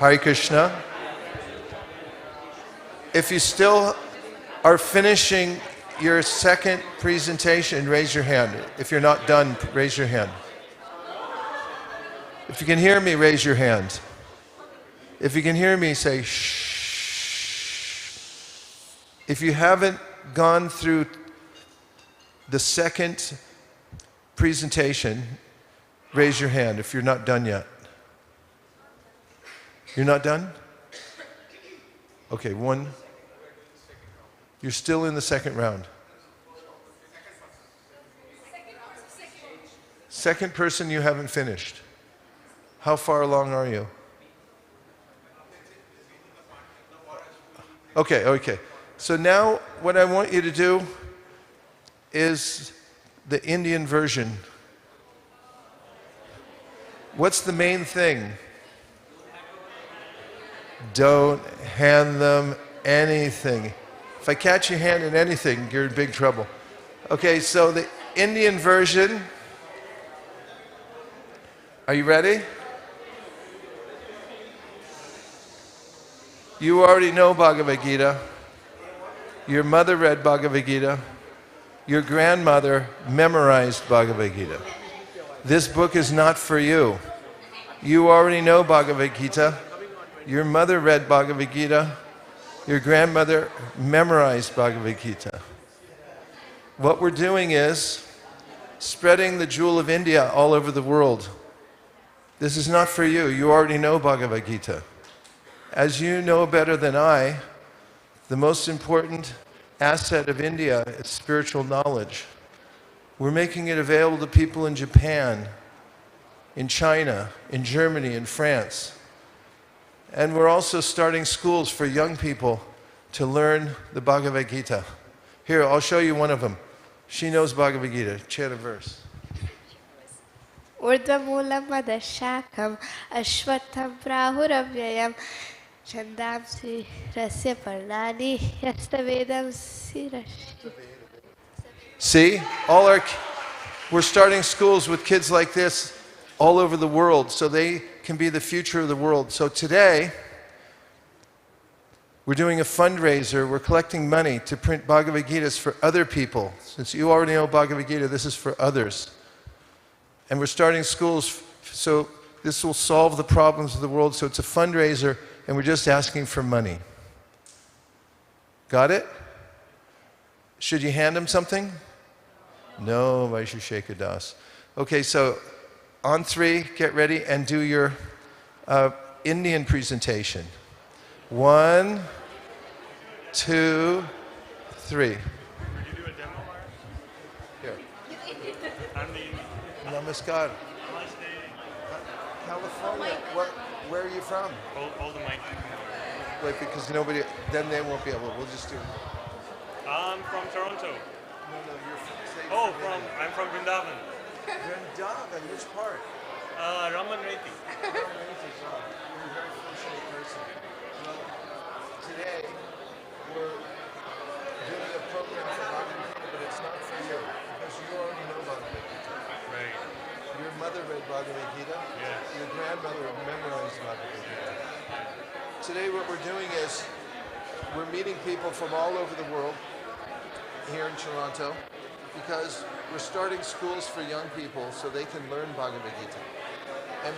[SPEAKER 1] Hare Krishna. If you still are finishing your second presentation, raise your hand. If you're not done, raise your hand. If you can hear me, raise your hand. If you can hear me, say shh. If you haven't gone through the second presentation, raise your hand if you're not done yet. You're not done? Okay, one. You're still in the second round. Second person you haven't finished. How far along are you? Okay. So now what I want you to do is the Indian version. What's the main thing? Don't hand them anything. If I catch your hand in anything, you're in big trouble. Okay, so the Indian version. Are you ready? You already know Bhagavad Gita. Your mother read Bhagavad Gita. Your grandmother memorized Bhagavad Gita. This book is not for you. You already know Bhagavad Gita. Your mother read Bhagavad Gita. Your grandmother memorized Bhagavad Gita. What we're doing is spreading the jewel of India all over the world. This is not for you. You already know Bhagavad Gita. As you know better than I, the most important asset of India is spiritual knowledge. We're making it available to people in Japan, in China, in Germany, in France. And we're also starting schools for young people to learn the Bhagavad Gita. Here, I'll show you one of them. She knows Bhagavad Gita. Chant a verse.
[SPEAKER 14] Urdhamulam adashakam ashwatham prahuravyayam chandamsi rasya parnani yastavedam sirashi.
[SPEAKER 1] See, we're starting schools with kids like this all over the world so they can be the future of the world. So today, we're doing a fundraiser. We're collecting money to print Bhagavad Gitas for other people. Since you already know Bhagavad Gita, this is for others. And we're starting schools, so this will solve the problems of the world. So it's a fundraiser, and we're just asking for money. Got it? Should you hand them something? No, Vaisesika Das. Okay, so on three, get ready and do your Indian presentation. 1, 2, 3.
[SPEAKER 18] Would you do a demo, Mark?
[SPEAKER 1] Here.
[SPEAKER 18] I'm the
[SPEAKER 1] Namaskar. California. Where are you from?
[SPEAKER 18] Hold the mic.
[SPEAKER 1] Wait, because nobody, then they won't be able. We'll just do.
[SPEAKER 18] I'm from Toronto.
[SPEAKER 1] No, you're
[SPEAKER 18] from. I'm from Vrindavan.
[SPEAKER 1] Vrindavan, which part?
[SPEAKER 18] Raman Reti.
[SPEAKER 1] You're a very fortunate person. Well, today we're doing a program for Bhagavad Gita, but it's not for you because you already know Bhagavad Gita.
[SPEAKER 18] Right.
[SPEAKER 1] Your mother read Bhagavad Gita.
[SPEAKER 18] Yes.
[SPEAKER 1] Your grandmother memorized Bhagavad Gita. Today what we're doing is we're meeting people from all over the world here in Toronto because we're starting schools for young people so they can learn Bhagavad Gita. And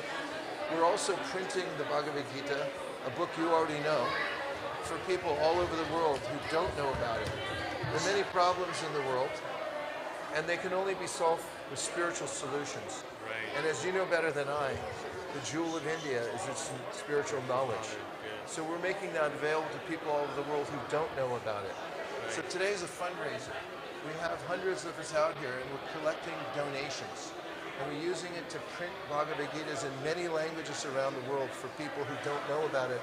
[SPEAKER 1] we're also printing the Bhagavad Gita, a book you already know, for people all over the world who don't know about it. There are many problems in the world, and they can only be solved with spiritual solutions.
[SPEAKER 18] Right.
[SPEAKER 1] And as you know better than I, the jewel of India is its spiritual knowledge. So we're making that available to people all over the world who don't know about it. So today is a fundraiser. We have hundreds of us out here, and we're collecting donations. And we're using it to print Bhagavad Gitas in many languages around the world for people who don't know about it.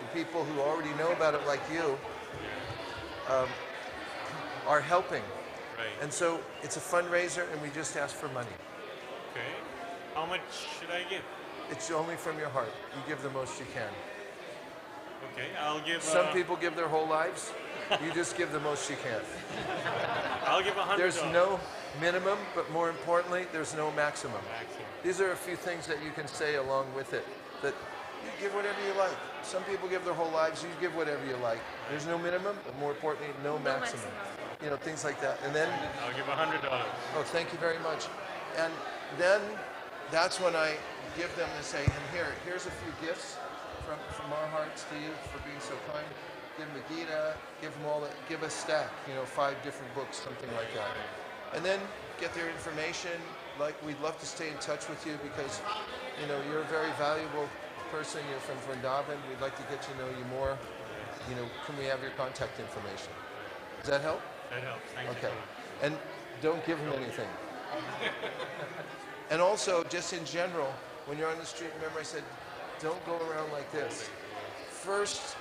[SPEAKER 1] The people who already know about it, like you, are helping.
[SPEAKER 18] Right.
[SPEAKER 1] And so it's a fundraiser, and we just ask for money.
[SPEAKER 18] Okay. How much should I give?
[SPEAKER 1] It's only from your heart. You give the most you can.
[SPEAKER 18] Okay, I'll give.
[SPEAKER 1] Some people give their whole lives. You just give the most you can.
[SPEAKER 18] I'll give $100.
[SPEAKER 1] There's no minimum, but more importantly, there's no maximum. These are a few things that you can say along with it. That You give whatever you like. Some people give their whole lives. You give whatever you like. There's no minimum, but more importantly, no maximum. You know, things like that. And then
[SPEAKER 18] I'll give $100.
[SPEAKER 1] oh, thank you very much. And then that's when I give them and say, and here's a few gifts from our hearts to you for being so kind. Give them a Gita, give a stack, 5 different books, something like that. And then get their information. Like, we'd love to stay in touch with you because, you're a very valuable person. You're from Vrindavan. We'd like to get to know you more. Can we have your contact information? Does that help?
[SPEAKER 18] That helps. Thank you.
[SPEAKER 1] Okay. And don't give them anything. And also, just in general, when you're on the street, remember I said, don't go around like this. First,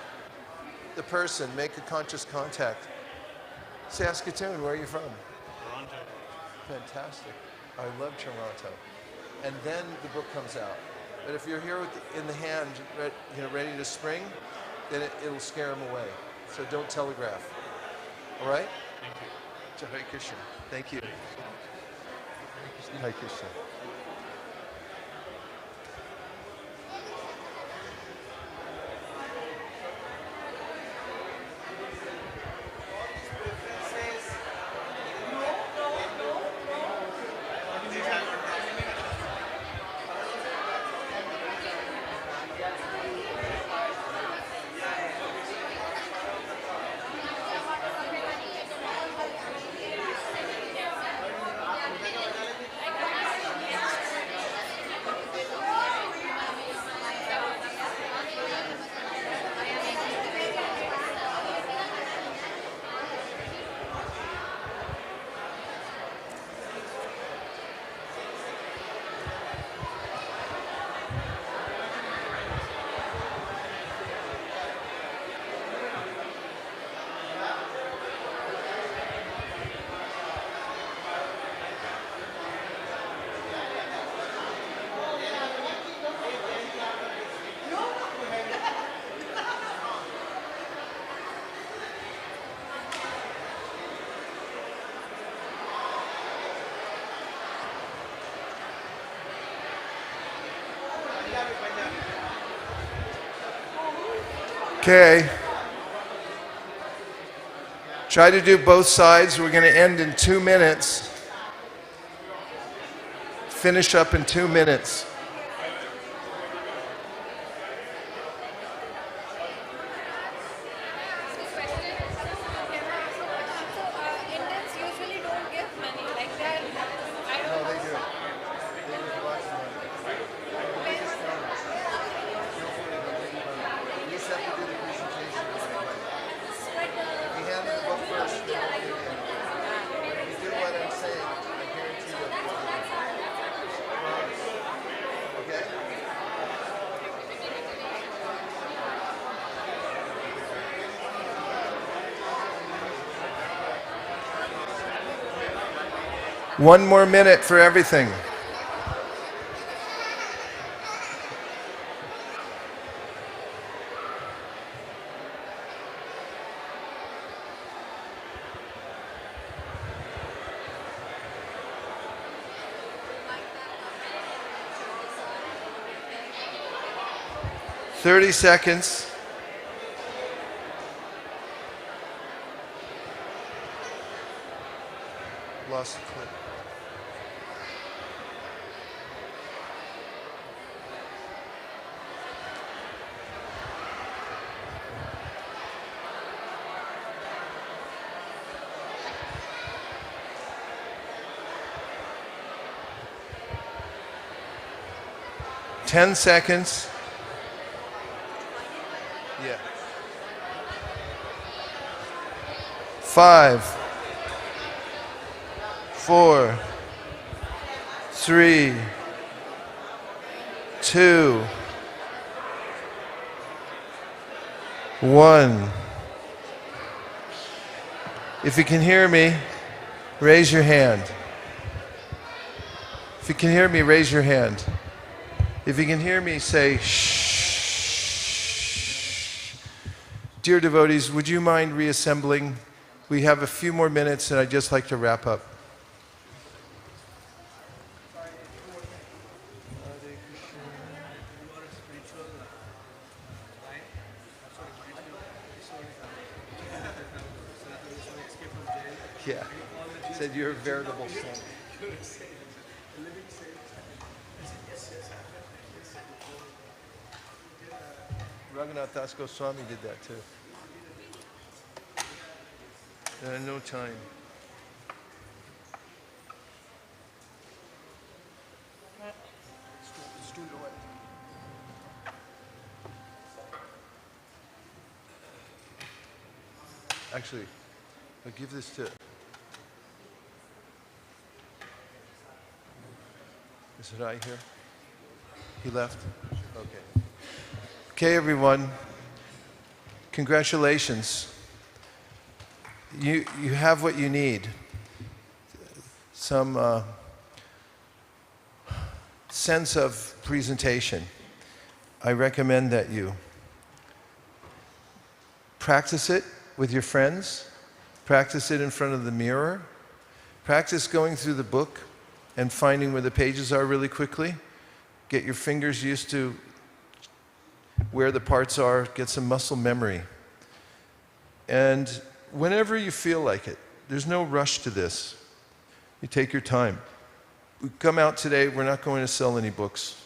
[SPEAKER 1] the person, make a conscious contact. Saskatoon, where are you from?
[SPEAKER 18] Toronto.
[SPEAKER 1] Fantastic. I love Toronto. And then the book comes out. But if you're here in the hand, ready to spring, then it'll scare them away. So don't telegraph. All right?
[SPEAKER 18] Thank you.
[SPEAKER 1] Hare Krishna. Thank you. Hare Krishna. Okay. Try to do both sides. We're going to end in 2 minutes. Finish up in 2 minutes. One more minute for everything. Thirty seconds. Lost the clip. Ten seconds. Yeah. 5, 4, 3, 2, 1. If you can hear me, raise your hand. If you can hear me, raise your hand. If you can hear me, say shh. Dear devotees, would you mind reassembling? We have a few more minutes and I'd just like to wrap up. Yeah. Said you're a veritable saint. Raghunath Das Goswami did that too. No time. Actually, I'll give this to. Is it right here? He left? Okay. Okay, everyone. Congratulations. You have what you need. Some sense of presentation. I recommend that you practice it with your friends, practice it in front of the mirror, practice going through the book and finding where the pages are really quickly. Get your fingers used to where the parts are, get some muscle memory. And whenever you feel like it, there's no rush to this. You take your time. We come out today, we're not going to sell any books.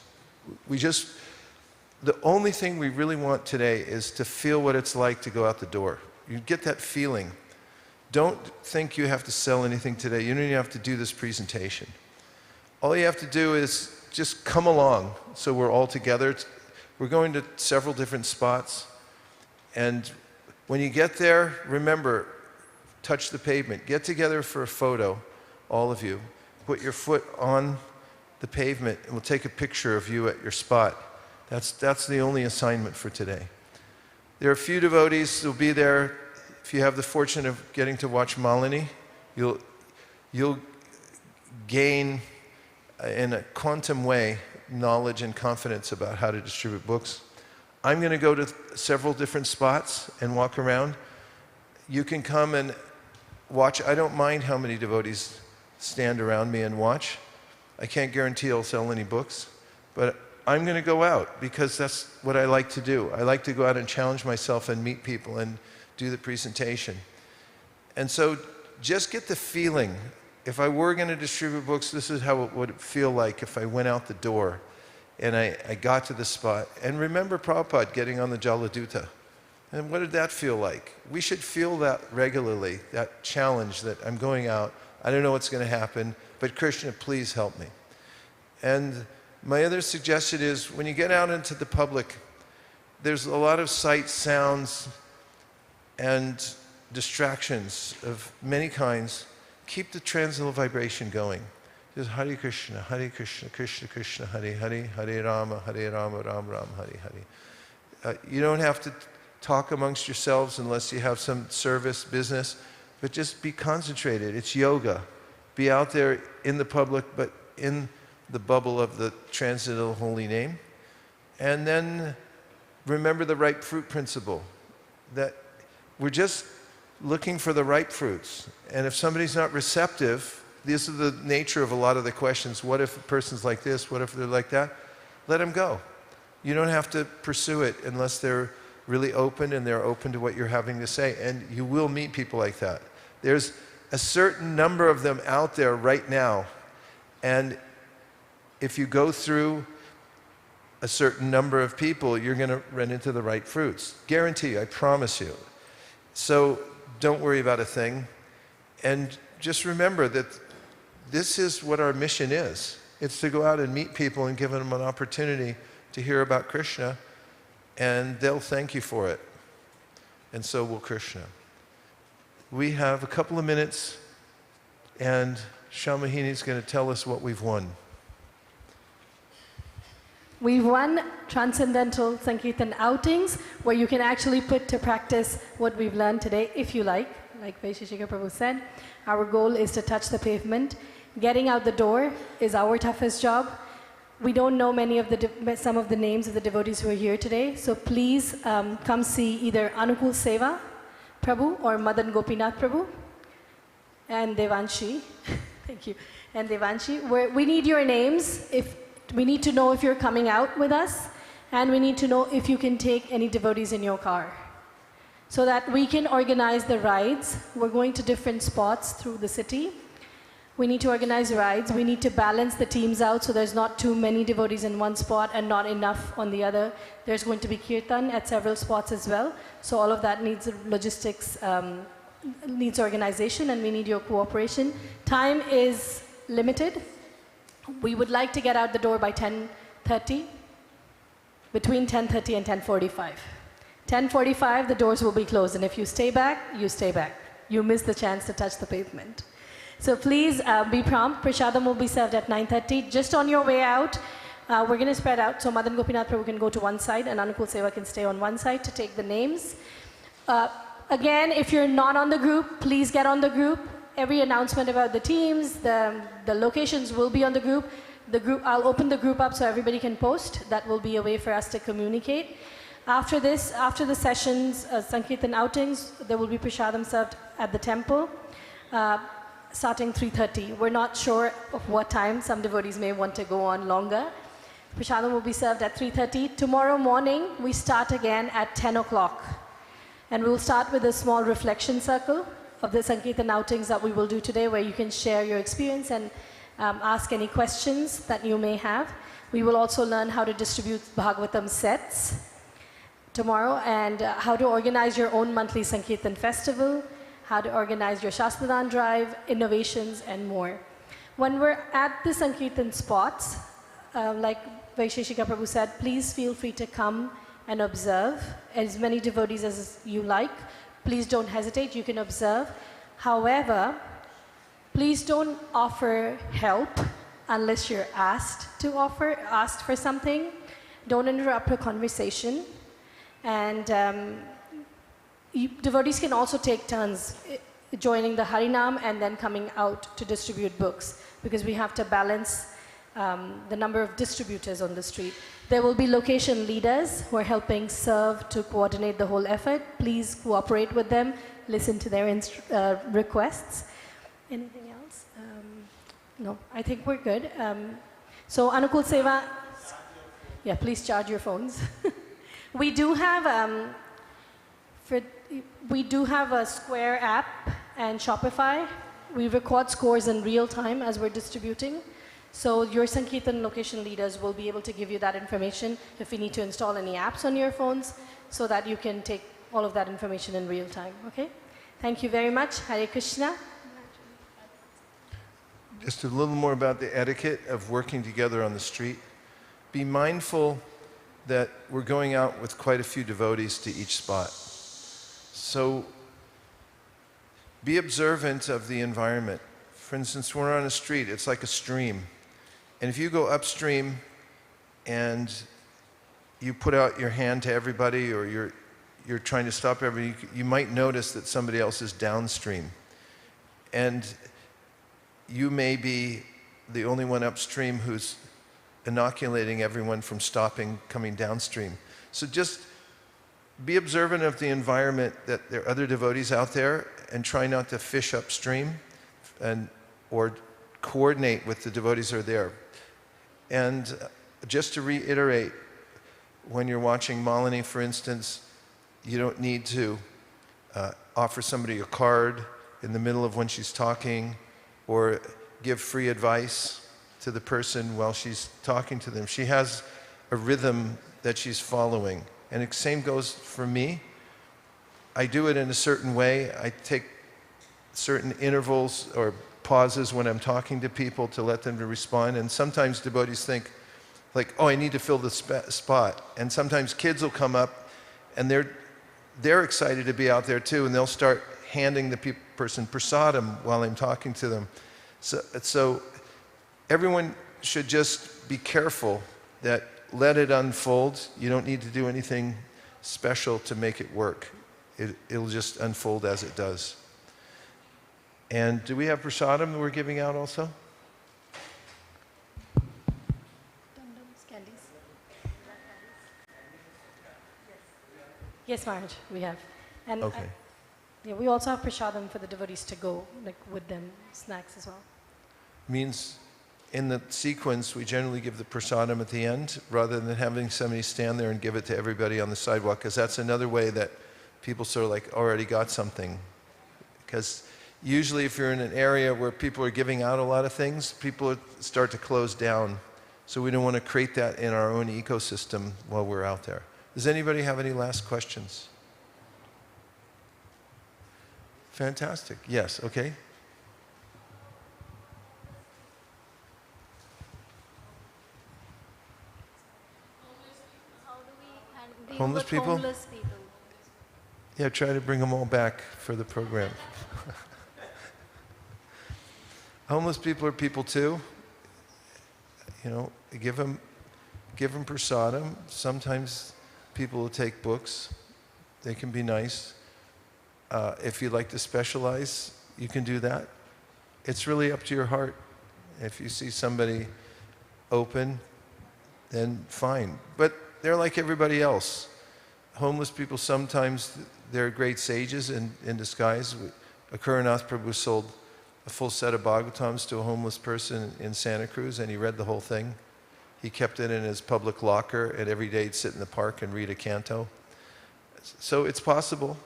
[SPEAKER 1] The only thing we really want today is to feel what it's like to go out the door. You get that feeling. Don't think you have to sell anything today. You don't even have to do this presentation. All you have to do is just come along so we're all together. We're going to several different spots. And when you get there, remember, touch the pavement. Get together for a photo, all of you. Put your foot on the pavement and we'll take a picture of you at your spot. That's the only assignment for today. There are a few devotees who will be there. If you have the fortune of getting to watch Malini, you'll gain, in a quantum way, knowledge and confidence about how to distribute books. I'm going to go to several different spots and walk around. You can come and watch. I don't mind how many devotees stand around me and watch. I can't guarantee I'll sell any books, but I'm going to go out because that's what I like to do. I like to go out and challenge myself and meet people and do the presentation. And so just get the feeling. If I were going to distribute books, this is how it would feel like if I went out the door and I got to the spot. And remember Prabhupada getting on the Jaladuta. And what did that feel like? We should feel that regularly, that challenge that I'm going out. I don't know what's going to happen, but Krishna, please help me. And my other suggestion is when you get out into the public, there's a lot of sights, sounds, and distractions of many kinds. Keep the transcendental vibration going. Just Hare Krishna, Krishna Krishna, Hare Hare, Hare Rama, Rama Rama, Hare Hare. You don't have to talk amongst yourselves unless you have some service, business, but just be concentrated. It's yoga. Be out there in the public, but in the bubble of the transcendental holy name. And then remember the ripe fruit principle, that we're just looking for the ripe fruits. And if somebody's not receptive, this is the nature of a lot of the questions. What if a person's like this? What if they're like that? Let them go. You don't have to pursue it unless they're really open and they're open to what you're having to say. And you will meet people like that. There's a certain number of them out there right now. And if you go through a certain number of people, you're going to run into the right fruits. Guarantee you, I promise you. So don't worry about a thing. And just remember that this is what our mission is. It's to go out and meet people and give them an opportunity to hear about Krishna, and they'll thank you for it. And so will Krishna. We have a couple of minutes, and Shamahini is going to tell us what we've won.
[SPEAKER 11] We've won Transcendental Sankirtan outings, where you can actually put to practice what we've learned today, if you like Vaisesika Prabhu said. Our goal is to touch the pavement. Getting out the door is our toughest job. We don't know some of the names of the devotees who are here today, so please come see either Anukul Seva Prabhu or Madan Gopinath Prabhu and Devanshi. Thank you. And Devanshi. We need your names. We need to know if you're coming out with us, and we need to know if you can take any devotees in your car. so that we can organize the rides. We're going to different spots through the city. We need to organize rides. We need to balance the teams out so there's not too many devotees in one spot and not enough on the other. There's going to be kirtan at several spots as well. So all of that needs logistics, needs organization, and we need your cooperation. Time is limited. We would like to get out the door by 10:30, between 10:30 and 10:45. 10:45, the doors will be closed, and if you stay back, you stay back. You miss the chance to touch the pavement. So please be prompt. Prashadam will be served at 9:30. Just on your way out, we're going to spread out. So Madan Gopinath Prabhu can go to one side, and Anukul Seva can stay on one side to take the names. Again, if you're not on the group, please get on the group. Every announcement about the teams, the locations will be on the group. I'll open the group up so everybody can post. That will be a way for us to communicate. After this, after the sessions, Sankirtan outings, there will be Prashadam served at the temple, starting 3:30. We're not sure of what time. Some devotees may want to go on longer. Prashadam will be served at 3:30. Tomorrow morning, we start again at 10 o'clock. And we'll start with a small reflection circle of the Sankirtan outings that we will do today, where you can share your experience and ask any questions that you may have. We will also learn how to distribute Bhagavatam sets tomorrow, and how to organize your own monthly Sankirtan festival, how to organize your Shastradan drive, innovations, and more. When we're at the Sankirtan spots, like Vaisesika Prabhu said, please feel free to come and observe as many devotees as you like. Please don't hesitate, you can observe. However, please don't offer help unless you're asked for something. Don't interrupt a conversation. And devotees can also take turns joining the Harinam and then coming out to distribute books, because we have to balance the number of distributors on the street. There will be location leaders who are helping serve to coordinate the whole effort. Please cooperate with them, listen to their requests. Anything else? No, I think we're good. So Anukul Seva, yeah, please charge your phones. We do have a Square app and Shopify. We record scores in real time as we're distributing. So your Sankirtan location leaders will be able to give you that information if you need to install any apps on your phones, so that you can take all of that information in real time. Okay? Thank you very much. Hare Krishna.
[SPEAKER 1] Just a little more about the etiquette of working together on the street. Be mindful that we're going out with quite a few devotees to each spot. So be observant of the environment. For instance, when we're on a street, it's like a stream. And if you go upstream and you put out your hand to everybody, or you're trying to stop everybody, you might notice that somebody else is downstream. And you may be the only one upstream who's inoculating everyone from stopping coming downstream. So just be observant of the environment, that there are other devotees out there, and try not to fish upstream or coordinate with the devotees who are there. And just to reiterate, when you're watching Malini, for instance, you don't need to offer somebody a card in the middle of when she's talking, or give free advice to the person while she's talking to them. She has a rhythm that she's following. And the same goes for me. I do it in a certain way. I take certain intervals or pauses when I'm talking to people to let them to respond. And sometimes devotees think, like, oh, I need to fill the spot. And sometimes kids will come up and they're excited to be out there too, and they'll start handing the person prasadam while I'm talking to them. So everyone should just be careful that let it unfold. You don't need to do anything special to make it work. It'll just unfold as it does. And do we have prasadam that we're giving out also?
[SPEAKER 11] Yes, Maharaj, we have. And
[SPEAKER 1] okay.
[SPEAKER 11] Yeah, we also have prasadam for the devotees to go, like with them, snacks as well.
[SPEAKER 1] Means in the sequence, we generally give the prasadam at the end, rather than having somebody stand there and give it to everybody on the sidewalk, because that's another way that people sort of like already got something. Because usually if you're in an area where people are giving out a lot of things, people start to close down. So we don't want to create that in our own ecosystem while we're out there. Does anybody have any last questions? Fantastic. Yes, okay.
[SPEAKER 4] Deal
[SPEAKER 1] Homeless
[SPEAKER 4] with
[SPEAKER 1] people?
[SPEAKER 4] Homeless people.
[SPEAKER 1] Yeah, try to bring them all back for the program. Homeless people are people too. You know, give them prasadam. Sometimes people will take books. They can be nice. If you'd like to specialize, you can do that. It's really up to your heart. If you see somebody open, then fine. But they're like everybody else. Homeless people, sometimes they're great sages in disguise. Akaranath Prabhu sold a full set of Bhagavatams to a homeless person in Santa Cruz, and he read the whole thing. He kept it in his public locker, and every day he'd sit in the park and read a canto. So it's possible.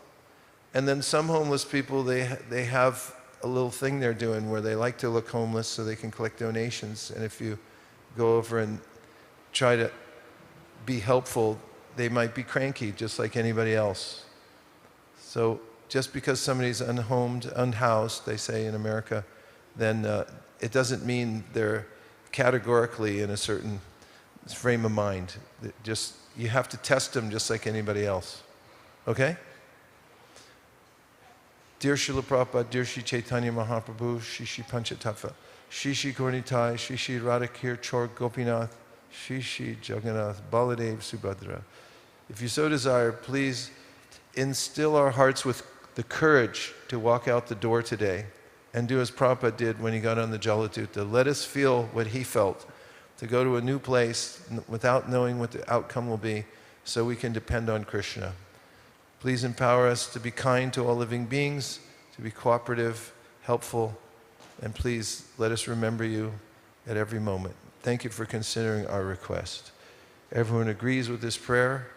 [SPEAKER 1] And then some homeless people, they have a little thing they're doing where they like to look homeless so they can collect donations. And if you go over and try to be helpful, they might be cranky just like anybody else. So just because somebody's unhomed, unhoused, they say in America, then it doesn't mean they're categorically in a certain frame of mind. You have to test them just like anybody else. Okay? Dear Srila Prabhupada, dear Shri Chaitanya Mahaprabhu, Shri Shri Panchatattva, Shri Shri Gauranitai, Shri Shri Radhakir Chor Gopinath, Shri Shri Jagannath, Baladev Subhadra. If you so desire, please instill our hearts with the courage to walk out the door today and do as Prabhupada did when he got on the Jaladuta. Let us feel what he felt, to go to a new place without knowing what the outcome will be, so we can depend on Krishna. Please empower us to be kind to all living beings, to be cooperative, helpful, and please let us remember you at every moment. Thank you for considering our request. Everyone agrees with this prayer,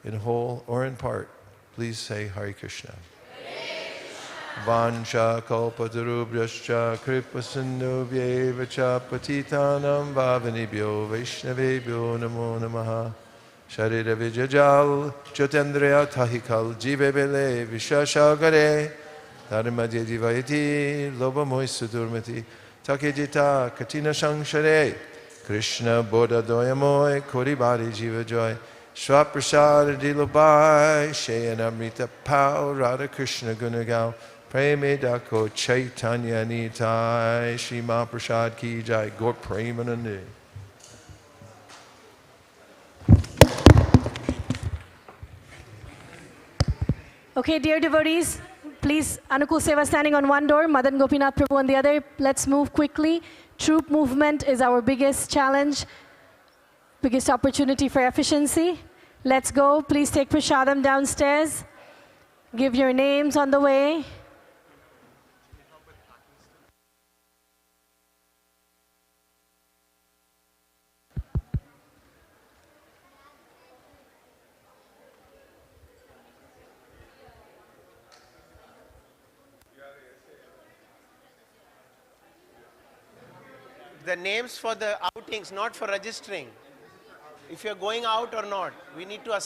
[SPEAKER 1] in whole or in part. Please say Hare Krishna. Vansha kalpatarubhyascha kripa sindhubhyeva cha patitanam vavanibhyo vaishnavebhyo namo namaha. Sharira vijajal jyotendriya tahikal jivebele vishashagare dharmadya divayati lobamoy sudurmati takejita katina shangshare Krishna bodha doyamoy koribari jiva joy swaprasad dilobai shayanamrita pao Radha Krishna gunagao preme dako chaitanya nitai Shri Mahaprasad ki jai Gaur Premanande.
[SPEAKER 11] Okay, dear devotees, please, Anukul Seva standing on one door, Madan Gopinath Prabhu on the other. Let's move quickly. Troop movement is our biggest challenge, biggest opportunity for efficiency. Let's go. Please take prasadam downstairs. Give your names on the way.
[SPEAKER 19] The names for the outings, not for registering. If you're going out or not, we need to assign